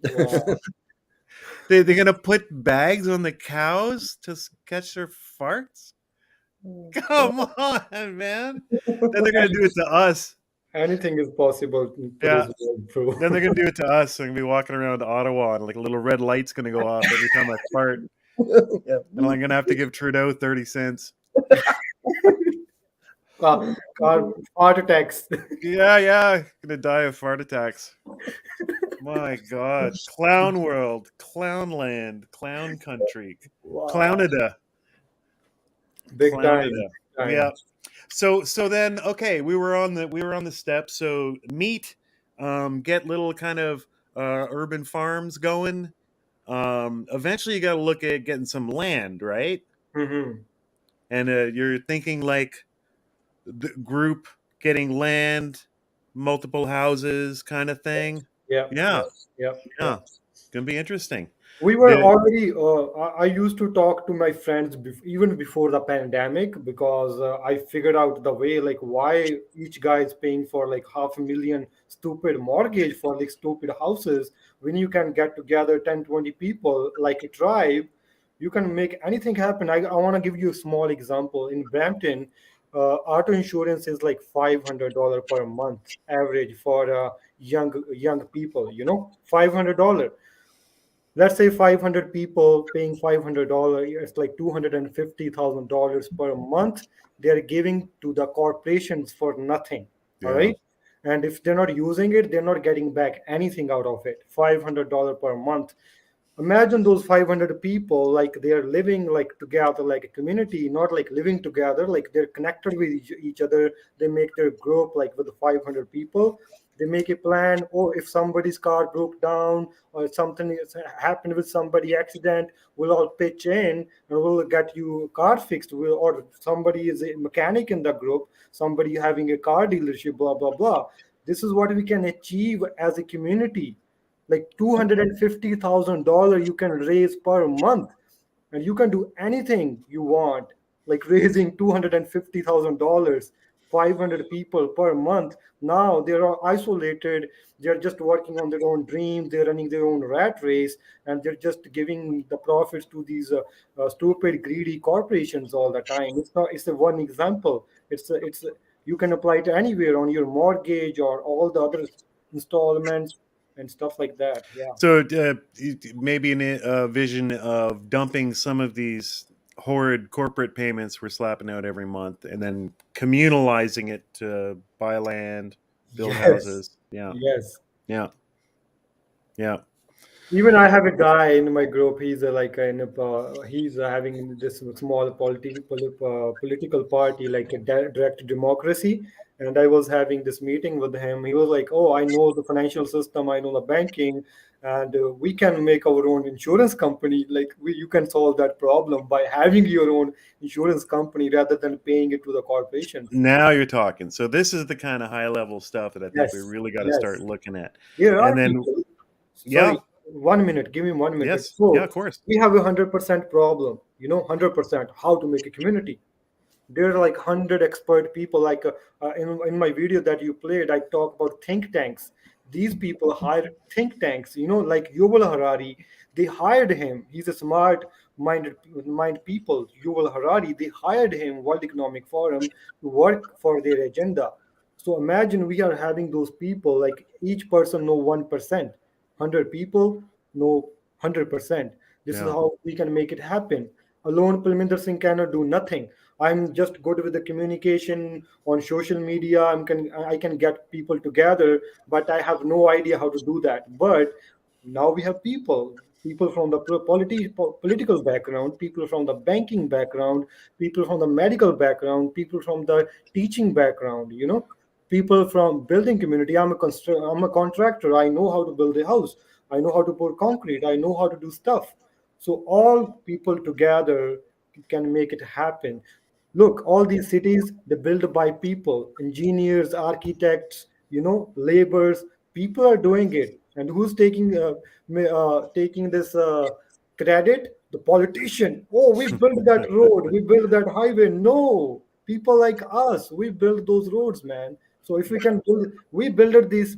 Wow. They're gonna put bags on the cows to catch their farts. Come on, man. Then they're gonna do it to us. Anything is possible. Yeah. Then they're gonna do it to us. I'm gonna be walking around Ottawa and like a little red light's gonna go off every time I fart. And I'm gonna have to give Trudeau 30 cents. Heart attacks. Yeah. Gonna die of fart attacks. My God. Clown world, clown land, clown country, Clownada. Big time. Yeah. So then, okay, we were on the steps. So meet, get little kind of urban farms going. Eventually, you got to look at getting some land, right? Mm-hmm. And you're thinking like the group getting land, multiple houses, kind of thing. Yeah. It's gonna be interesting. We were already. I used to talk to my friends even before the pandemic because I figured out the way, like why each guy is paying for like $500,000 stupid mortgage for like stupid houses when you can get together 10, 20 people like a tribe. You can make anything happen. I want to give you a small example. In Brampton, auto insurance is like $500 per month average for young people. $500. Let's say 500 people paying $500. It's like $250,000 per month. They're giving to the corporations for nothing. Yeah. All right. And if they're not using it, they're not getting back anything out of it. $500 per month. Imagine those 500 people, like they're living like together, like a community, not like living together, like they're connected with each other. They make their group like with 500 people. They make a plan. Or if somebody's car broke down or something happened with somebody accident, we'll all pitch in and we'll get you a car fixed. Or somebody is a mechanic in the group, somebody having a car dealership, blah, blah, blah. This is what we can achieve as a community. Like $250,000 you can raise per month, and you can do anything you want, like raising $250,000, 500 people per month. Now they are isolated. They're just working on their own dreams. They're running their own rat race, and they're just giving the profits to these stupid, greedy corporations all the time. It's a one example. You can apply it anywhere on your mortgage or all the other installments and stuff like that. Yeah. So maybe a vision of dumping some of these horrid corporate payments we're slapping out every month, and then communalizing it to buy land, build houses. Yeah. Yes. Yeah. Yeah. Even I have a guy in my group. He's he's having this small political party, like a direct democracy. And I was having this meeting with him. He was like, "Oh, I know the financial system. I know the banking, and we can make our own insurance company. Like you can solve that problem by having your own insurance company rather than paying it to the corporation." Now you're talking. So this is the kind of high level stuff that I think we really got to start looking at. Yeah. And then, Sorry, 1 minute. Give me 1 minute. Yes. So Yeah, of course. We have 100% problem. 100% how to make a community. There are like 100 expert people. Like in my video that you played, I talk about think tanks. These people hire think tanks. Like Yuval Harari, they hired him. He's a smart mind people. Yuval Harari, they hired him, World Economic Forum, to work for their agenda. So imagine we are having those people, like each person know 1%. 100 people know 100%. This is how we can make it happen. Alone, Palminder Singh cannot do nothing. I'm just good with the communication on social media. I can get people together, but I have no idea how to do that. But now we have people from the political background, people from the banking background, people from the medical background, people from the teaching background. People from building community. I'm a contractor. I know how to build a house. I know how to pour concrete, I know how to do stuff. So all people together can make it happen. Look, all these cities, they're built by people, engineers, architects, laborers. People are doing it. And who's taking this credit? The politician. Oh, we built that road, we built that highway. No, people like us, we built those roads, man. So if we can build, we built these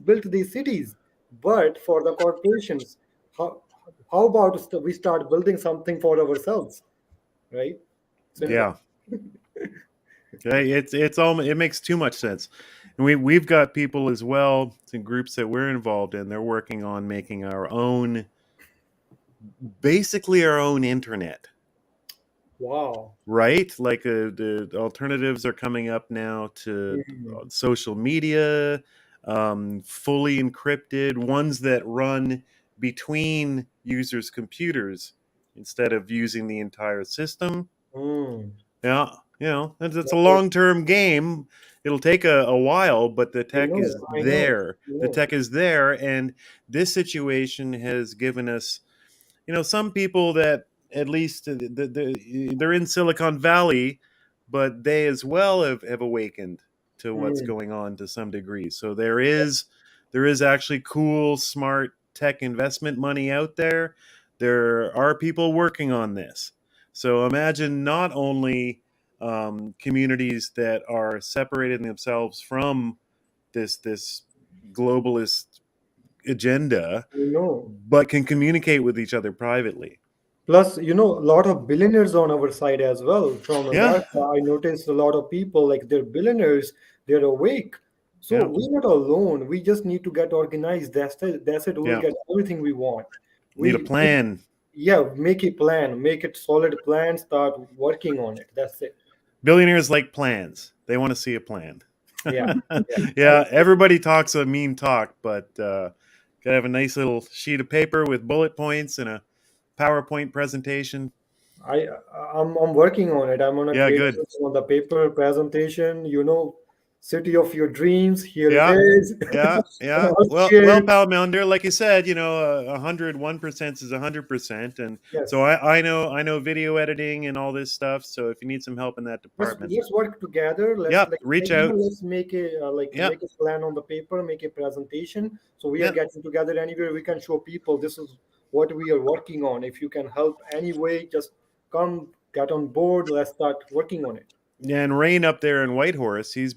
cities. But for the corporations, how how about we start building something for ourselves, right? Simple. Yeah. It makes too much sense. And we've got people as well in groups that we're involved in. They're working on making basically our own internet. Wow. Right? Like the alternatives are coming up now to social media, fully encrypted, ones that run between users' computers instead of using the entire system. Yeah, it's a long-term game. It'll take a while, but the tech is there. The tech is there, and this situation has given us, some people that at least they're in Silicon Valley, but they as well have awakened to what's going on to some degree. So there is actually cool, smart tech investment money out there. There are people working on this. So imagine not only communities that are separating themselves from this globalist agenda, but can communicate with each other privately. Plus, a lot of billionaires on our side as well. From America, I noticed a lot of people, like they're billionaires, they're awake. So we're not alone. We just need to get organized. That's it. We'll get everything we want. Need a plan. Make a plan. Make it solid plan. Start working on it. That's it. Billionaires like plans. They want to see a plan. Yeah. Everybody talks a mean talk, but gotta have a nice little sheet of paper with bullet points and a PowerPoint presentation. I'm working on it. I'm gonna create good. on the paper presentation. City of your dreams. Here it is. Yeah. Well, Palminder, like you said, 101% is 100%, and so I know video editing and all this stuff. So if you need some help in that department, let's work together. Reach out. Let's make make a plan on the paper, make a presentation. So we are getting together anywhere. We can show people this is what we are working on. If you can help anyway, just come get on board. Let's start working on it. Yeah, and Rain up there in Whitehorse, he's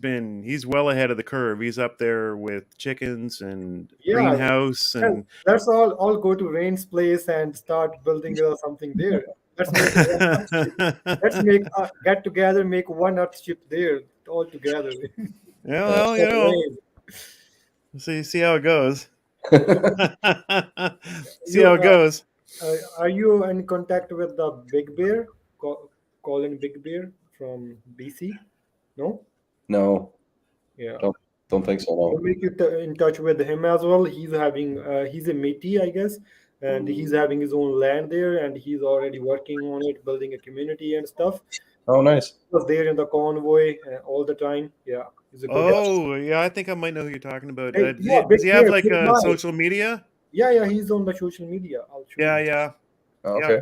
well ahead of the curve. He's up there with chickens and greenhouse, and let's all go to Rain's place and start building something there. Let's get together, make one Earthship there all together. See how it goes. See how it goes. Are you in contact with the Big Bear, Colin Big Bear from BC? No. Yeah. Don't think so. No. I'll make you in touch with him as well. He's a Métis, I guess, and he's having his own land there, and he's already working on it, building a community and stuff. Oh, nice. He was there in the convoy all the time. Yeah. He's a good guy. I think I might know who you're talking about. Hey, does he have like social media? Yeah, he's on the social media. Yeah. Okay.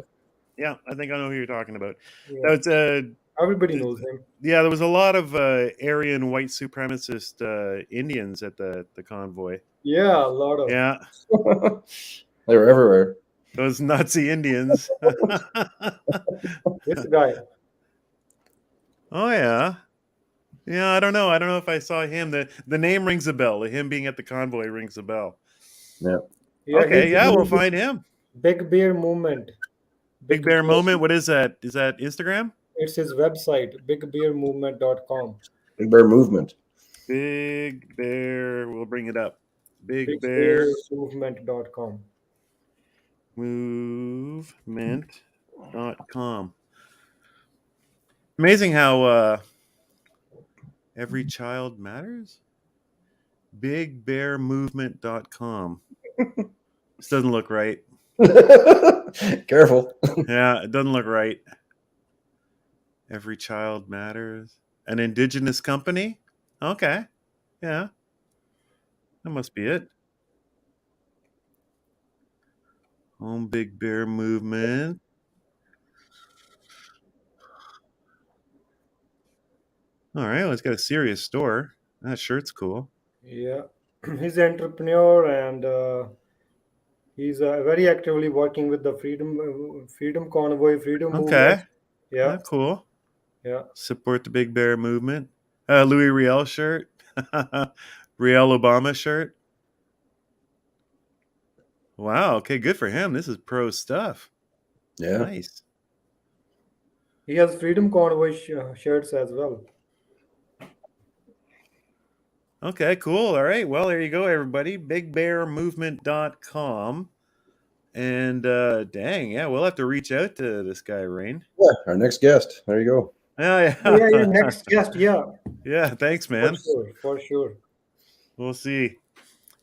Yeah, I think I know who you're talking about. Yeah. That's everybody knows him. Yeah, there was a lot of Aryan white supremacist Indians at the convoy. Yeah, a lot of. Yeah. They were everywhere. Those Nazi Indians. This guy. Oh yeah. Yeah, I don't know. I don't know if I saw him. The name rings a bell. Him being at the convoy rings a bell. Yeah. Okay, we'll find him. Big Bear Movement. Big Bear Moment. What is that? Is that Instagram? It's his website, bigbearmovement.com. Big Bear Movement. Big Bear. We'll bring it up. Bigbearmovement.com. Movement.com. Amazing how every child matters. Bigbearmovement.com. This doesn't look right. Careful. Yeah, it doesn't look right. Every child matters. An indigenous company? Okay. Yeah. That must be it. Home Big Bear Movement. All right, well, it's got a serious store. That shirt's cool. Yeah, he's an entrepreneur and he's very actively working with the Freedom Convoy, Freedom Movement. Okay, Yeah, cool. yeah. Support the Big Bear Movement. Louis Riel shirt. Riel Obama shirt. Wow. Okay, good for him. This is pro stuff. Yeah. Nice. He has Freedom Convoy shirts as well. Okay, cool. All right. Well, there you go, everybody. BigBearMovement.com. And dang, yeah, we'll have to reach out to this guy, Rain. Yeah, our next guest. There you go. Oh, yeah. Yeah, next guest, yeah. Yeah, thanks, man. For sure. We'll see.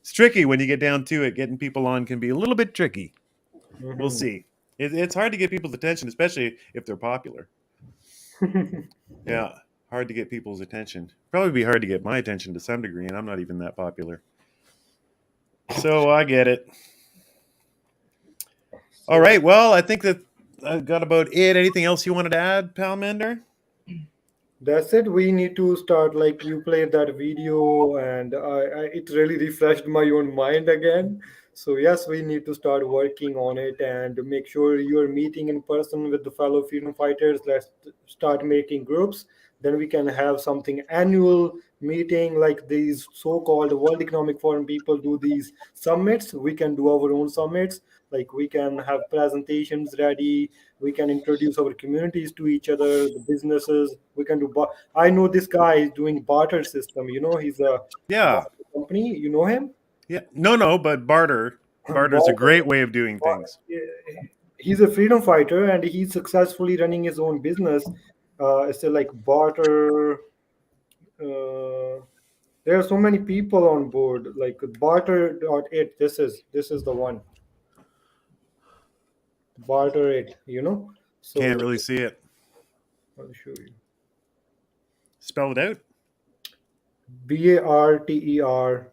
It's tricky when you get down to it. Getting people on can be a little bit tricky. Mm-hmm. We'll see. It's hard to get people's attention, especially if they're popular. Yeah, hard to get people's attention. Probably be hard to get my attention to some degree, and I'm not even that popular. So I get it. All right. Well, I think that I got about it. Anything else you wanted to add, Palminder? That's it. We need to start, like you played that video and it really refreshed my own mind again. So yes, we need to start working on it and make sure you're meeting in person with the fellow freedom fighters. Let's start making groups. Then we can have something annual meeting like these so-called World Economic Forum people do these summits. We can do our own summits. Like we can have presentations ready. We can introduce our communities to each other, the businesses. We can do. I know this guy is doing barter system. You know, he's a barter company. You know him? Yeah. No, but barter is a great way of doing things. He's a freedom fighter, and he's successfully running his own business. It's like barter. There are so many people on board. Like barter.it. This is the one. Barter it, you know. So can't really see it. I'll show you. Spell it out. BARTER.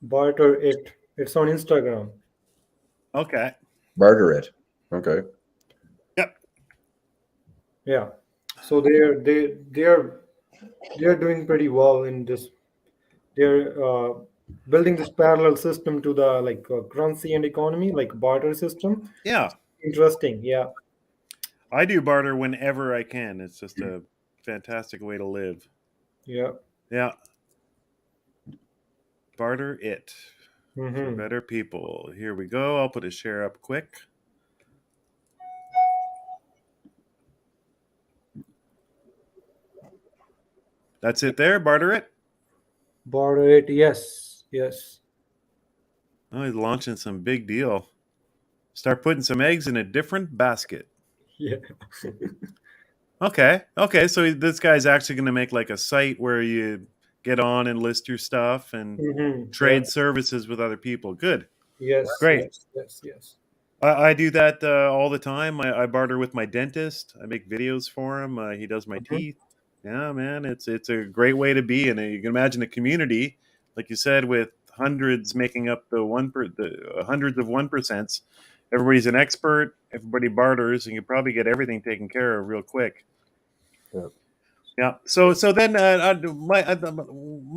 Barter it. It's on Instagram. Okay. Barter it. Okay. Yep. Yeah. So they're doing pretty well in this. They're building this parallel system to the currency and economy, like barter system. Yeah. Interesting. Yeah. I do barter whenever I can. It's just a fantastic way to live. Yeah. Yeah. Barter it. Mm-hmm. For better people. Here we go. I'll put a share up quick. That's it there. Barter it. Barter it. Yes. Oh, he's launching some big deal. Start putting some eggs in a different basket. Yeah. Okay. So this guy's actually going to make like a site where you get on and list your stuff and trade services with other people. Good. Yes. Great. Yes. I do that all the time. I barter with my dentist. I make videos for him. He does my teeth. Yeah, man, it's a great way to be, and you can imagine a community, like you said, with hundreds making up the hundreds of 1%. Everybody's an expert. Everybody barters, and you probably get everything taken care of real quick. Yeah. So then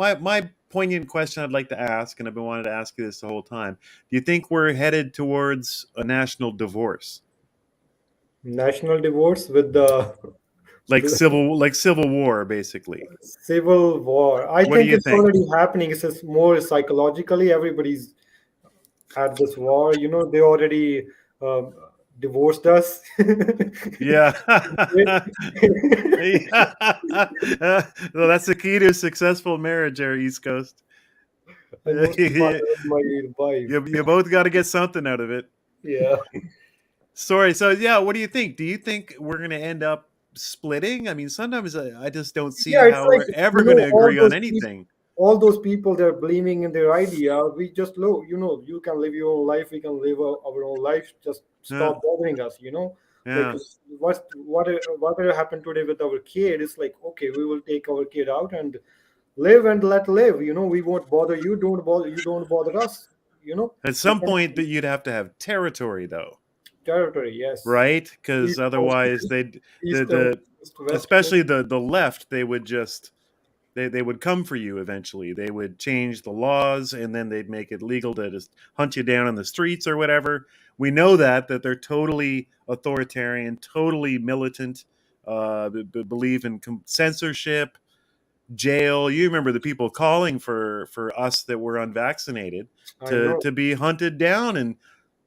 my poignant question I'd like to ask, and I've been wanting to ask you this the whole time: do you think we're headed towards a national divorce? National divorce with the civil war, basically. Civil war. I think it's already happening. It's just more psychologically. Everybody's had this war. You know, they already divorced us. Yeah. Well, that's the key to a successful marriage there, East Coast. You both got to get something out of it. Yeah. Sorry. So, yeah, what do you think? Do you think we're going to end up splitting? I mean, sometimes I just don't see how we're ever going to agree on anything. All those people, they're blaming in their idea. We just you can live your own life. We can live our own life. Just stop bothering us, you know. Yeah. Like whatever happened today with our kid, it's like, okay, we will take our kid out and live and let live. You know, we won't bother you. Don't bother us. At some point, that you'd have to have territory, though, territory. Yes. right? Because East, otherwise, west, they'd east, the west. especially the left, they would just they would come for you eventually. They would change the laws, and then they'd make it legal to just hunt you down on the streets or whatever. We know that they're totally authoritarian, totally militant, believe in censorship, jail. You remember the people calling for us that were unvaccinated to be hunted down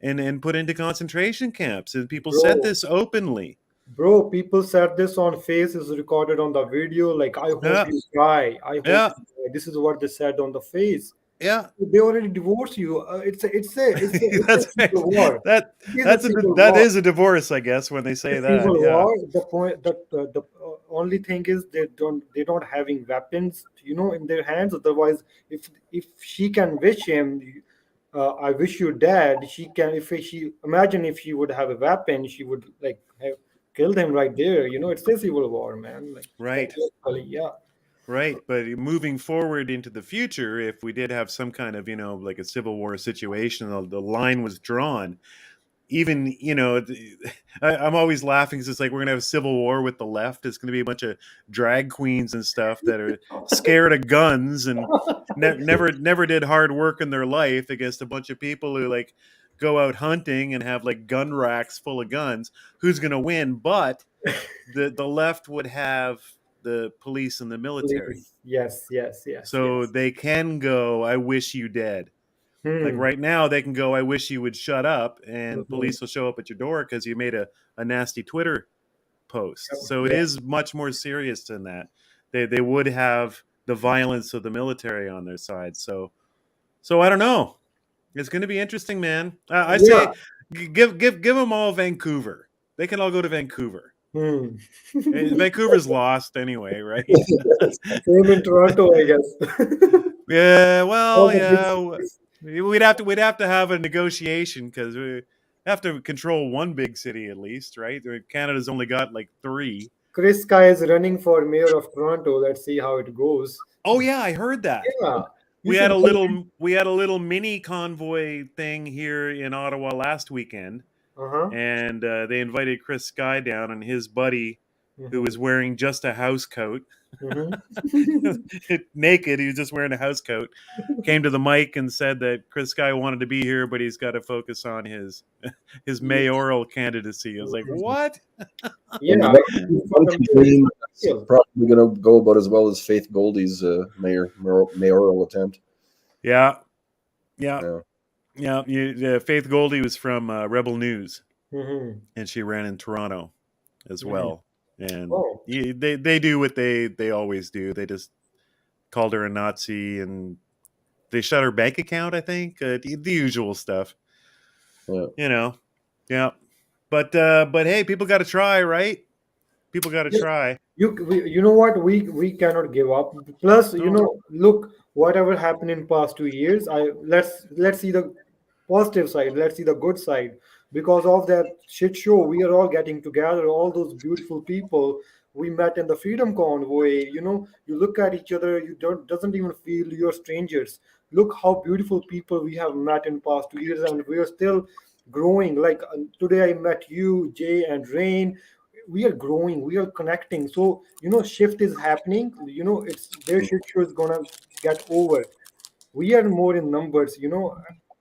and put into concentration camps, and people said this openly. Bro, people said this on face, is recorded on the video. Like, I hope you die. I hope you die. This is what they said on the face. Yeah, they already divorced you. It's a that's civil war. That is a divorce, I guess, when they say that. Civil Yeah. war. The point that the only thing is they don't having weapons, in their hands. Otherwise, if she can wish him, I wish you dead. She can. If she imagine if she would have a weapon, she would like have killed him right there. It's a civil war, man. Like, right. Yeah. Right, but moving forward into the future, if we did have some kind of, like a civil war situation, the line was drawn. Even, I'm always laughing because it's like we're going to have a civil war with the left. It's going to be a bunch of drag queens and stuff that are scared of guns and never did hard work in their life against a bunch of people who like go out hunting and have like gun racks full of guns. Who's going to win? But the left would have the police and the military. Yes. So they can go, I wish you dead. Like right now, they can go, I wish you would shut up, and police will show up at your door because you made a nasty Twitter post. So it is much more serious than that. They would have the violence of the military on their side. So I don't know. It's going to be interesting, man. I say give them all Vancouver. They can all go to Vancouver. Vancouver's lost anyway, right? Same in Toronto, I guess. Yeah, well, yeah. We'd have to have a negotiation because we have to control one big city at least, right? Canada's only got like 3. Chris Sky is running for mayor of Toronto. Let's see how it goes. Oh yeah, I heard that. Yeah. We had a little mini convoy thing here in Ottawa last weekend. And they invited Chris Sky down and his buddy, who was wearing just a house coat, naked. He was just wearing a house coat. Came to the mic and said that Chris Sky wanted to be here, but he's got to focus on his mayoral candidacy. I was like, what? Yeah, probably going to go about as well as Faith Goldie's mayoral attempt. Yeah. Faith Goldie was from Rebel News, and she ran in Toronto as well. And they do what they always do. They just called her a Nazi, and they shut her bank account, I think. The usual stuff. Yeah. But hey, people got to try, right? People got to try. You know what? We cannot give up. Plus, look, whatever happened in past 2 years, let's see the positive side. Let's see the good side. Because of that shit show, we are all getting together. All those beautiful people we met in the Freedom Convoy. You look at each other. Doesn't even feel you're strangers. Look how beautiful people we have met in past 2 years, and we are still growing. Like today, I met you, Jay, and Rain. We are growing. We are connecting. So shift is happening. Their shit show is gonna get over. We are more in numbers.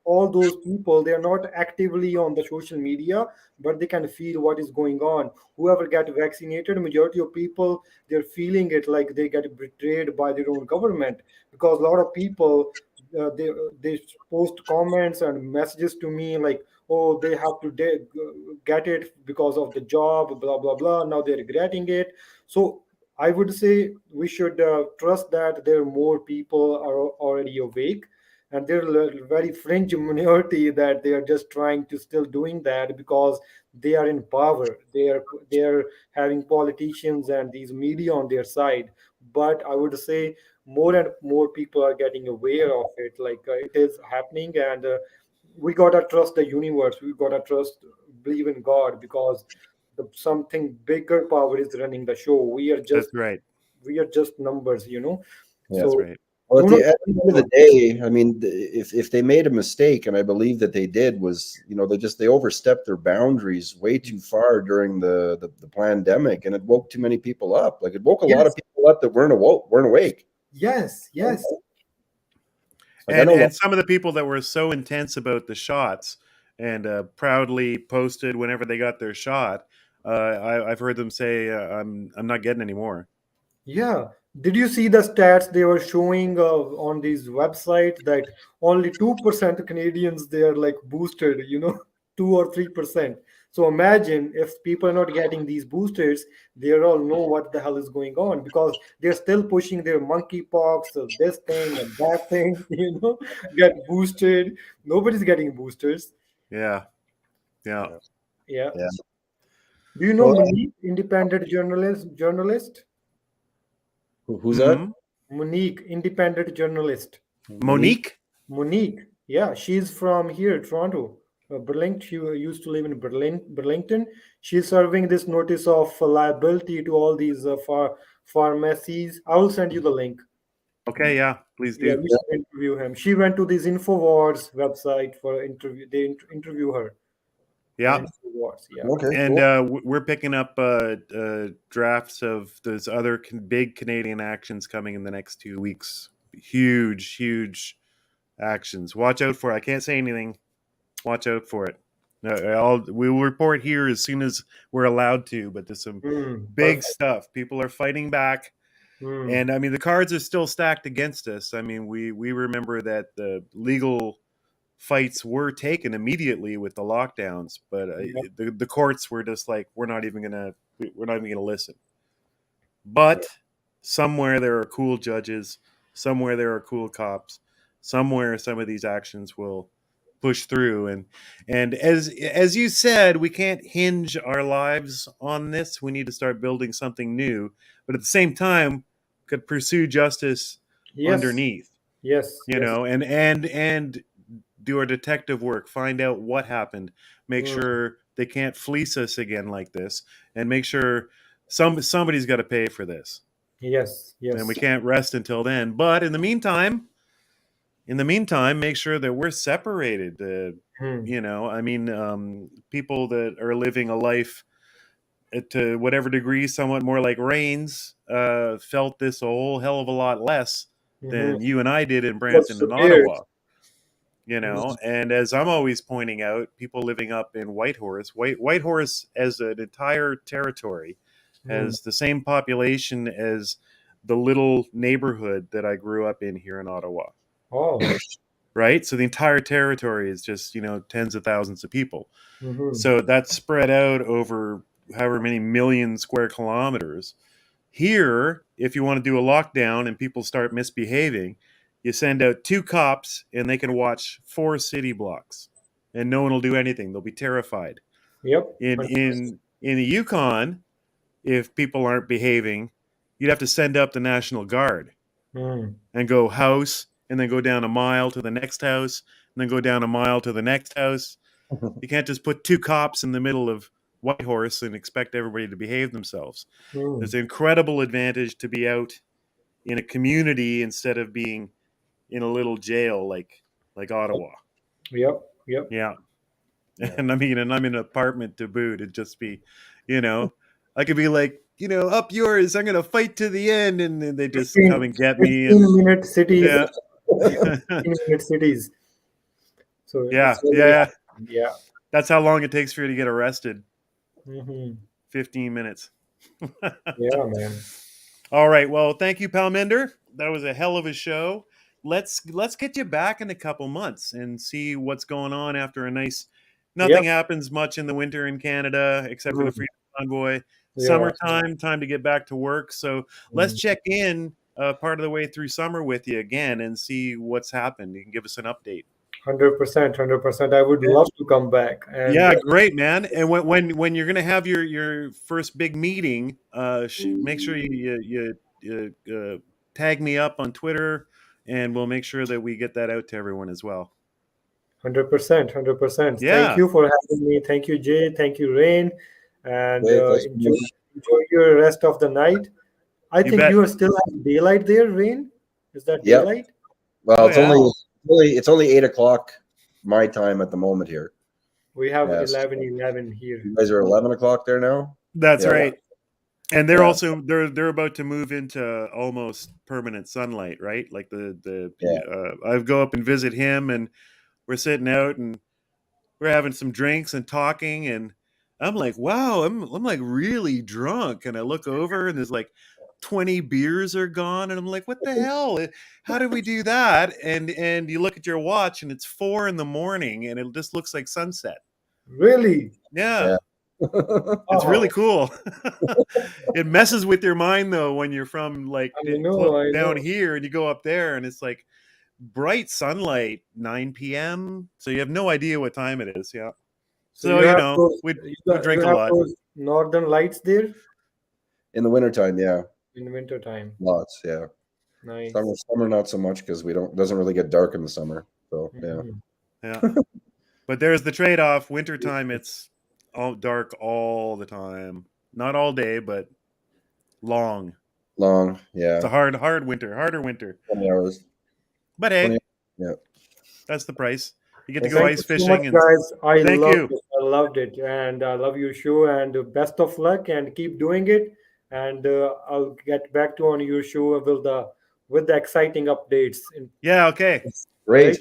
All those people, they are not actively on the social media, but they can feel what is going on. Whoever get vaccinated, majority of people, they're feeling it like they get betrayed by their own government, because a lot of people they post comments and messages to me like, oh, they have to get it because of the job, blah blah blah, now they're regretting it. So I would say we should trust that there are more people are already awake, and there are a very fringe minority that they are just trying to still doing that because they are in power. They are having politicians and these media on their side. But I would say more and more people are getting aware of it. Like it is happening, and we gotta trust the universe. We gotta believe in God, because something bigger power is running the show. We are just That's right. We are just numbers. Yeah, So that's right. Well, at Do the not end of the day, I mean, if they made a mistake, and I believe that they did, was they overstepped their boundaries way too far during the pandemic, and it woke too many people up. Like it woke a lot of people up that weren't awake. Yes, yes. Like, I know And some of the people that were so intense about the shots and proudly posted whenever they got their shot, I've heard them say, "I'm not getting any more." Yeah. Did you see the stats they were showing on these websites that only 2% of Canadians they are like boosted, 2 or 3%. So imagine if people are not getting these boosters, they all know what the hell is going on because they're still pushing their monkeypox, this thing and that thing, get boosted. Nobody's getting boosters. Yeah. Yeah. Yeah. Do you know Well, Monique, independent journalist? who's that? Monique, independent journalist. Monique? Monique, yeah, she's from here, Toronto, Burlington. She used to live in Burlington. She's serving this notice of liability to all these pharmacies. I will send you the link. Okay, yeah, please Yeah, do. you should interview him. She went to this Infowars website for interview. They interview her. Yeah. Infowars, yeah. Okay. And Cool. we're picking up drafts of those other big Canadian actions coming in the next 2 weeks. Huge actions. Watch out for it. I can't say anything. Watch out for it. We will report here as soon as we're allowed to, but there's some big stuff. People are fighting back. And I mean, the cards are still stacked against us. I mean, we remember that the legal fights were taken immediately with the lockdowns, but the courts were just like, we're not even gonna listen. But somewhere there are cool judges, somewhere there are cool cops, somewhere some of these actions will push through. And as you said, we can't hinge our lives on this. We need to start building something new, but at the same time could pursue justice underneath. Yes. And do our detective work, find out what happened, make sure they can't fleece us again like this, and make sure somebody's got to pay for this. Yes. And we can't rest until then. But in the meantime, make sure that we're separated. I mean, people that are living a life to whatever degree somewhat more like Rains felt this a whole hell of a lot less than you and I did in Brampton and Ottawa. And as I'm always pointing out, people living up in Whitehorse as an entire territory has the same population as the little neighborhood that I grew up in here in Ottawa. Oh. Right? So the entire territory is just, tens of thousands of people. So that's spread out over however many million square kilometers. Here, if you want to do a lockdown and people start misbehaving, you send out 2 cops and they can watch 4 city blocks and no one will do anything. They'll be terrified. Yep. In the Yukon, if people aren't behaving, you'd have to send up the National Guard and go house and then go down a mile to the next house and then go down a mile to the next house. You can't just put 2 cops in the middle of Whitehorse and expect everybody to behave themselves. There's an incredible advantage to be out in a community instead of being in a little jail like Ottawa. Yep. Yeah. And I mean, and I'm in an apartment to boot. It'd just be, I could be like, up yours, I'm going to fight to the end. And then they just come and get me. 15-minute cities. Yeah. 15-minute cities. So yeah. That's how long it takes for you to get arrested. 15 minutes. Yeah, man. All right. Well, thank you, Palminder. That was a hell of a show. Let's get you back in a couple months and see what's going on after a nice. Nothing happens much in the winter in Canada except for the Freedom Convoy. Summertime, time to get back to work. So let's check in part of the way through summer with you again and see what's happened. You can give us an update. 100%. I would love to come back. And, great, man. And when you're going to have your first big meeting, make sure you tag me up on Twitter, and we'll make sure that we get that out to everyone as well. 100%. Yeah. Thank you for having me. Thank you, Jay. Thank you, Rain. And enjoy your rest of the night. I think you are still having daylight there, Rain. Is that Yep. daylight? Well, Oh, it's yeah. only 8 o'clock my time at the moment here. We have Yes. 11 here. You guys are 11 o'clock there now. That's Yeah. right. And they're Yeah. also they're about to move into almost permanent sunlight, right? Like I go up and visit him, and we're sitting out and we're having some drinks and talking, and I'm like, wow, I'm like really drunk, and I look over and there's like 20 beers are gone, and I'm like, what the hell? How did we do that? And you look at your watch and it's 4 a.m. and it just looks like sunset. Really? Yeah. Yeah. It's really cool. It messes with your mind though when you're from like I know. down here and you go up there and it's like bright sunlight, 9 p.m. So you have no idea what time it is. Yeah. So you you have know, those- we you drink a have lot. those northern lights there In the wintertime, yeah, in winter time. lots. Yeah, Nice. summer not so much because doesn't really get dark in the summer. So yeah, Mhm. Yeah. But there's the trade-off. Wintertime, it's all dark all the time. Not all day, but long. long. Yeah, It's a harder winter. 20 hours. But hey, 20, yeah. that's the price. You get to Well, go Thank ice you so much, fishing. And guys. Thank you. I loved it, and I love your show. And best of luck, and keep doing it. And I'll get back to on your show with the exciting updates. Yeah, okay. Great. Right?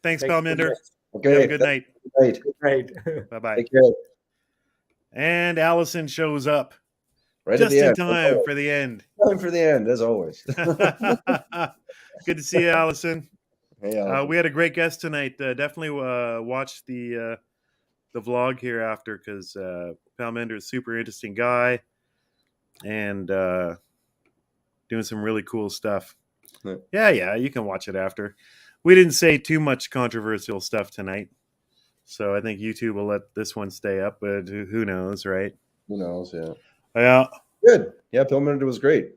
Thanks, Thank you so Palminder. much. Okay. Have a good night. Right. Right. Bye-bye. Take care. And Allison shows up Right just at the in end. time for the end. Time for the end, as always. Good to see you, Allison. Hey, Allison. We had a great guest tonight. Definitely watch the vlog here after because Palminder is a super interesting guy and doing some really cool stuff. Yeah, you can watch it after. We didn't say too much controversial stuff tonight, so I think YouTube will let this one stay up, but who knows, right? Who knows? Yeah. Yeah. Good. Yeah, Palminder was great.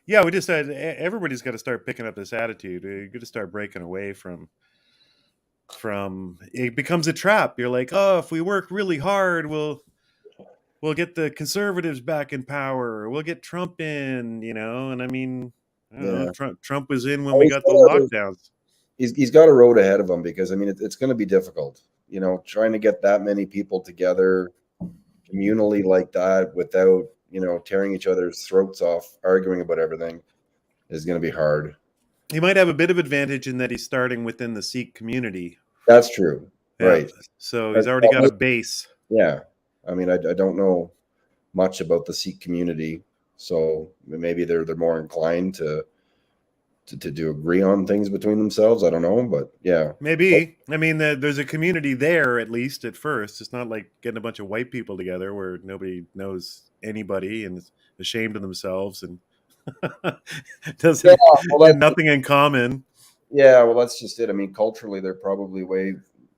Yeah, we just said everybody's got to start picking up this attitude. You got to start breaking away from it becomes a trap. You're like, oh, if we work really hard, we'll get the conservatives back in power. We'll get Trump in, And I mean, I don't know, Trump was in when we got the lockdowns. He's got a road ahead of him because I mean it's going to be difficult. Trying to get that many people together communally like that without tearing each other's throats off, arguing about everything is going to be hard. He might have a bit of advantage in that he's starting within the Sikh community. That's true. Yeah. Right. So he's already got a base. Yeah. I mean, I don't know much about the Sikh community, so maybe they're more inclined to agree on things between themselves. I don't know, but yeah. Maybe. I mean, there's a community there, at least at first. It's not like getting a bunch of white people together where nobody knows anybody and is ashamed of themselves and doesn't have nothing in common. Yeah, well, that's just it. I mean, culturally, they're probably way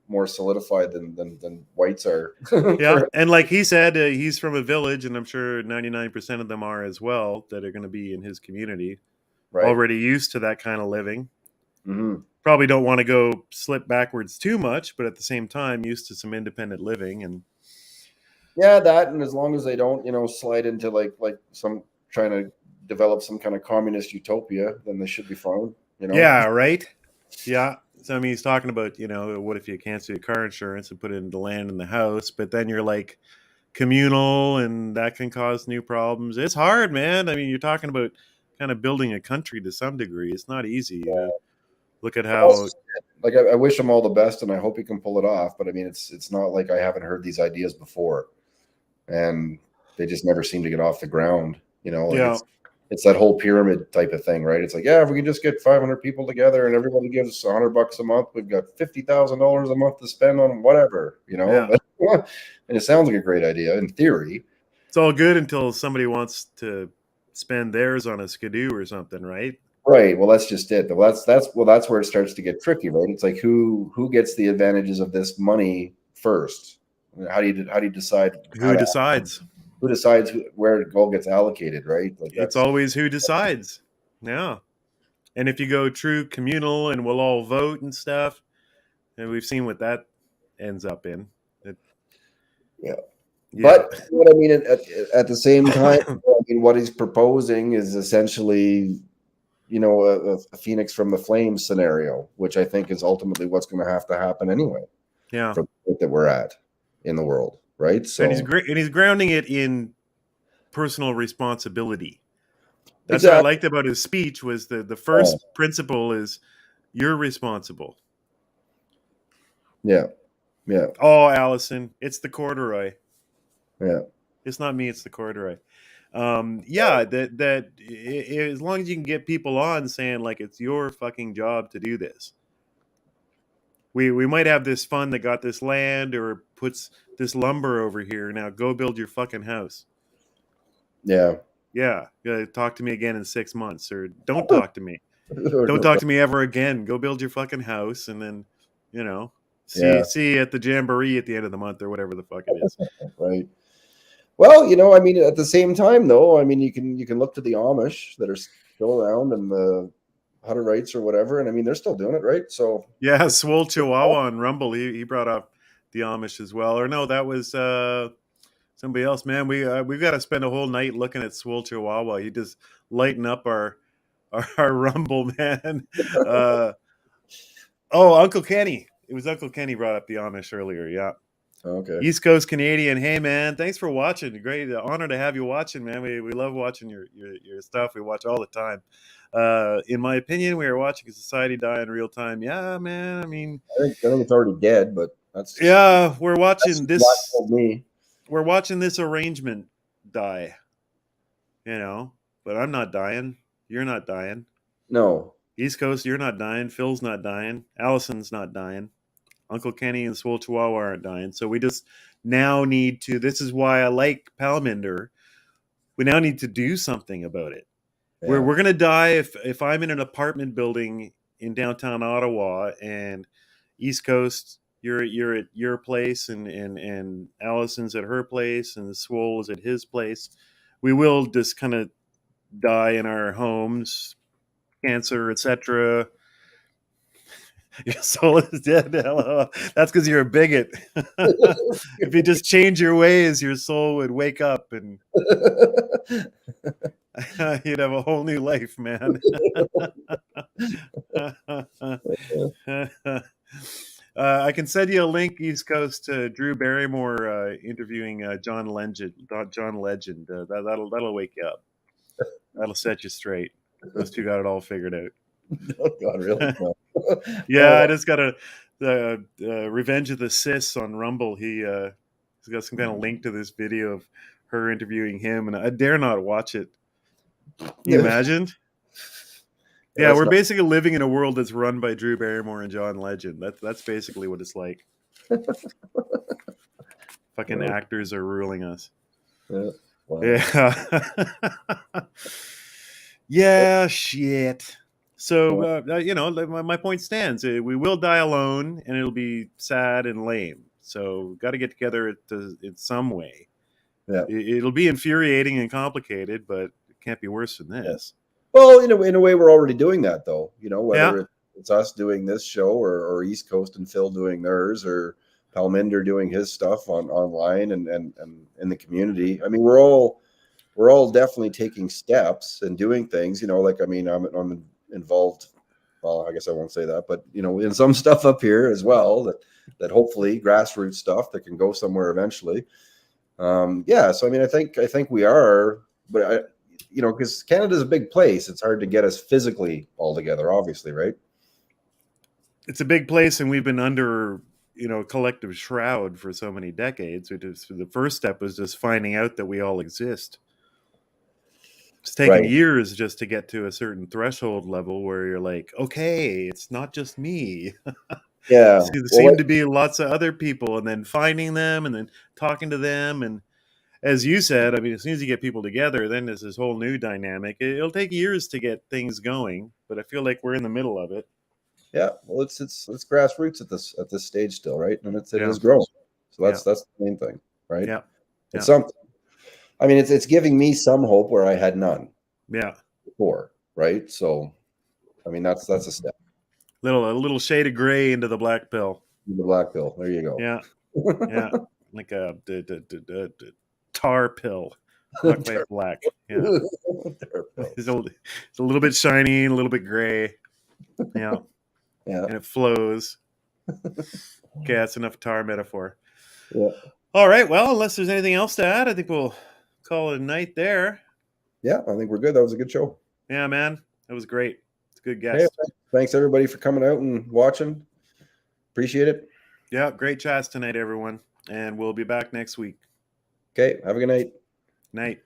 more solidified than whites are. Yeah, and like he said, he's from a village, and I'm sure 99% of them are as well that are going to be in his community. Right. Already used to that kind of living. Mm-hmm. Probably don't want to go slip backwards too much, but at the same time, used to some independent living. And yeah, that, and as long as they don't, slide into like some trying to develop some kind of communist utopia, then they should be fine. Yeah, right. Yeah. So I mean, he's talking about, what if you cancel your car insurance and put it in the land in the house, but then you're like communal, and that can cause new problems. It's hard, man. I mean, you're talking about kind of building a country to some degree. It's not easy. Look at how like I wish him all the best and I hope he can pull it off, but I mean it's not like I haven't heard these ideas before and they just never seem to get off the ground. It's that whole pyramid type of thing, right? It's like, yeah, if we can just get 500 people together and everybody gives $100 a month, we've got $50,000 a month to spend on whatever, and it sounds like a great idea in theory. It's all good until somebody wants to spend theirs on a skidoo or something, right? Right. Well, that's just it. That's where it starts to get tricky, right? It's like who gets the advantages of this money first? How do you decide? Who decides? Who decides where it all gets allocated, right? Like it's always who decides. Yeah. And if you go true communal and we'll all vote and stuff, and we've seen what that ends up in. Yeah. But what I mean, at the same time, I mean, what he's proposing is essentially a phoenix from the flames scenario, which I think is ultimately what's going to have to happen anyway. Yeah, from the point that we're at in the world, right? So and he's grounding it in personal responsibility. That's exactly. what I liked about his speech was the first principle is you're responsible. Yeah. Oh, Allison, it's the corduroy. Yeah. It's not me, it's the corduroy. That as long as you can get people on saying like it's your fucking job to do this. We might have this fund that got this land or puts this lumber over here. Now go build your fucking house. Yeah. Yeah. Talk to me again in 6 months, or don't talk to me. Don't talk to me ever again. Go build your fucking house, and then, see you at the jamboree at the end of the month or whatever the fuck it is. Right. Well, I mean, at the same time, though, I mean, you can look to the Amish that are still around and the Hutterites or whatever, and I mean, they're still doing it, right? So yeah, Swole Chihuahua on Rumble, he brought up the Amish as well, or no, that was somebody else. Man, we've got to spend a whole night looking at Swole Chihuahua. He just lighten up our Rumble, man. Uncle Kenny. It was Uncle Kenny brought up the Amish earlier. Yeah. Okay. East Coast Canadian. Hey, man. Thanks for watching. Great honor to have you watching, man. We love watching your stuff. We watch all the time. In my opinion, we are watching a society die in real time. Yeah, man. I mean, I think it's already dead, but that's we're watching this. Me. We're watching this arrangement die. But I'm not dying. You're not dying. No. East Coast, you're not dying. Phil's not dying. Allison's not dying. Uncle Kenny and Swole Chihuahua aren't dying. So we just now need to, this is why I like Palminder. We now need to do something about it. Yeah. We're going to die if I'm in an apartment building in downtown Ottawa and East Coast, you're at your place and Allison's at her place and Swole is at his place. We will just kind of die in our homes, cancer, etc. Your soul is dead. Hello. That's because you're a bigot. If you just change your ways, your soul would wake up and you'd have a whole new life, man. I can send you a link, East Coast, to Drew Barrymore interviewing John Legend. That'll wake you up. That'll set you straight. Those two got it all figured out. Oh God, really? No. Yeah, I just got a Revenge of the Sis on Rumble. He's got some kind of link to this video of her interviewing him, and I dare not watch it. Can you imagine? Yeah, we're basically living in a world that's run by Drew Barrymore and John Legend. That's basically what it's like. Fucking actors are ruling us. Yeah. Wow. Yeah. Yeah, shit. So, my point stands. We will die alone, and it'll be sad and lame. So, got to get together in some way. Yeah. It'll be infuriating and complicated, but it can't be worse than this. Well, in a way, we're already doing that, though. Whether it's us doing this show or East Coast and Phil doing theirs or Palminder doing his stuff online and in the community. I mean, we're all definitely taking steps and doing things. I'm involved. Well, I guess I won't say that, but in some stuff up here as well that hopefully grassroots stuff that can go somewhere eventually. So I mean, I think we are, but because Canada's a big place, it's hard to get us physically all together, obviously, right? It's a big place, and we've been under collective shroud for so many decades. The first step was just finding out that we all exist. It's taken years just to get to a certain threshold level where you're like, okay, it's not just me. Yeah. There seem to be lots of other people, and then finding them and then talking to them. And as you said, I mean, as soon as you get people together, then there's this whole new dynamic. It'll take years to get things going, but I feel like we're in the middle of it. Yeah. Well, it's grassroots at this stage still, right? And it is growing. So that's the main thing, right? Yeah. It's something. I mean, it's giving me some hope where I had none. Yeah. Before, right? So, I mean, that's a step. A little shade of gray into the black pill. The black pill. There you go. Yeah. Yeah. Like a tar pill. Not quite black. Yeah. It's a little bit shiny, a little bit gray. Yeah. Yeah. And it flows. Okay, that's enough tar metaphor. Yeah. All right. Well, unless there's anything else to add, I think we'll call it a night there. Yeah, I think we're good. That was a good show. Yeah, man. That was great. It's a good Hey, guest. thanks everybody for coming out and watching. Appreciate it. Yeah, great chats tonight, everyone. And we'll be back next week. Okay, have a good night. Night.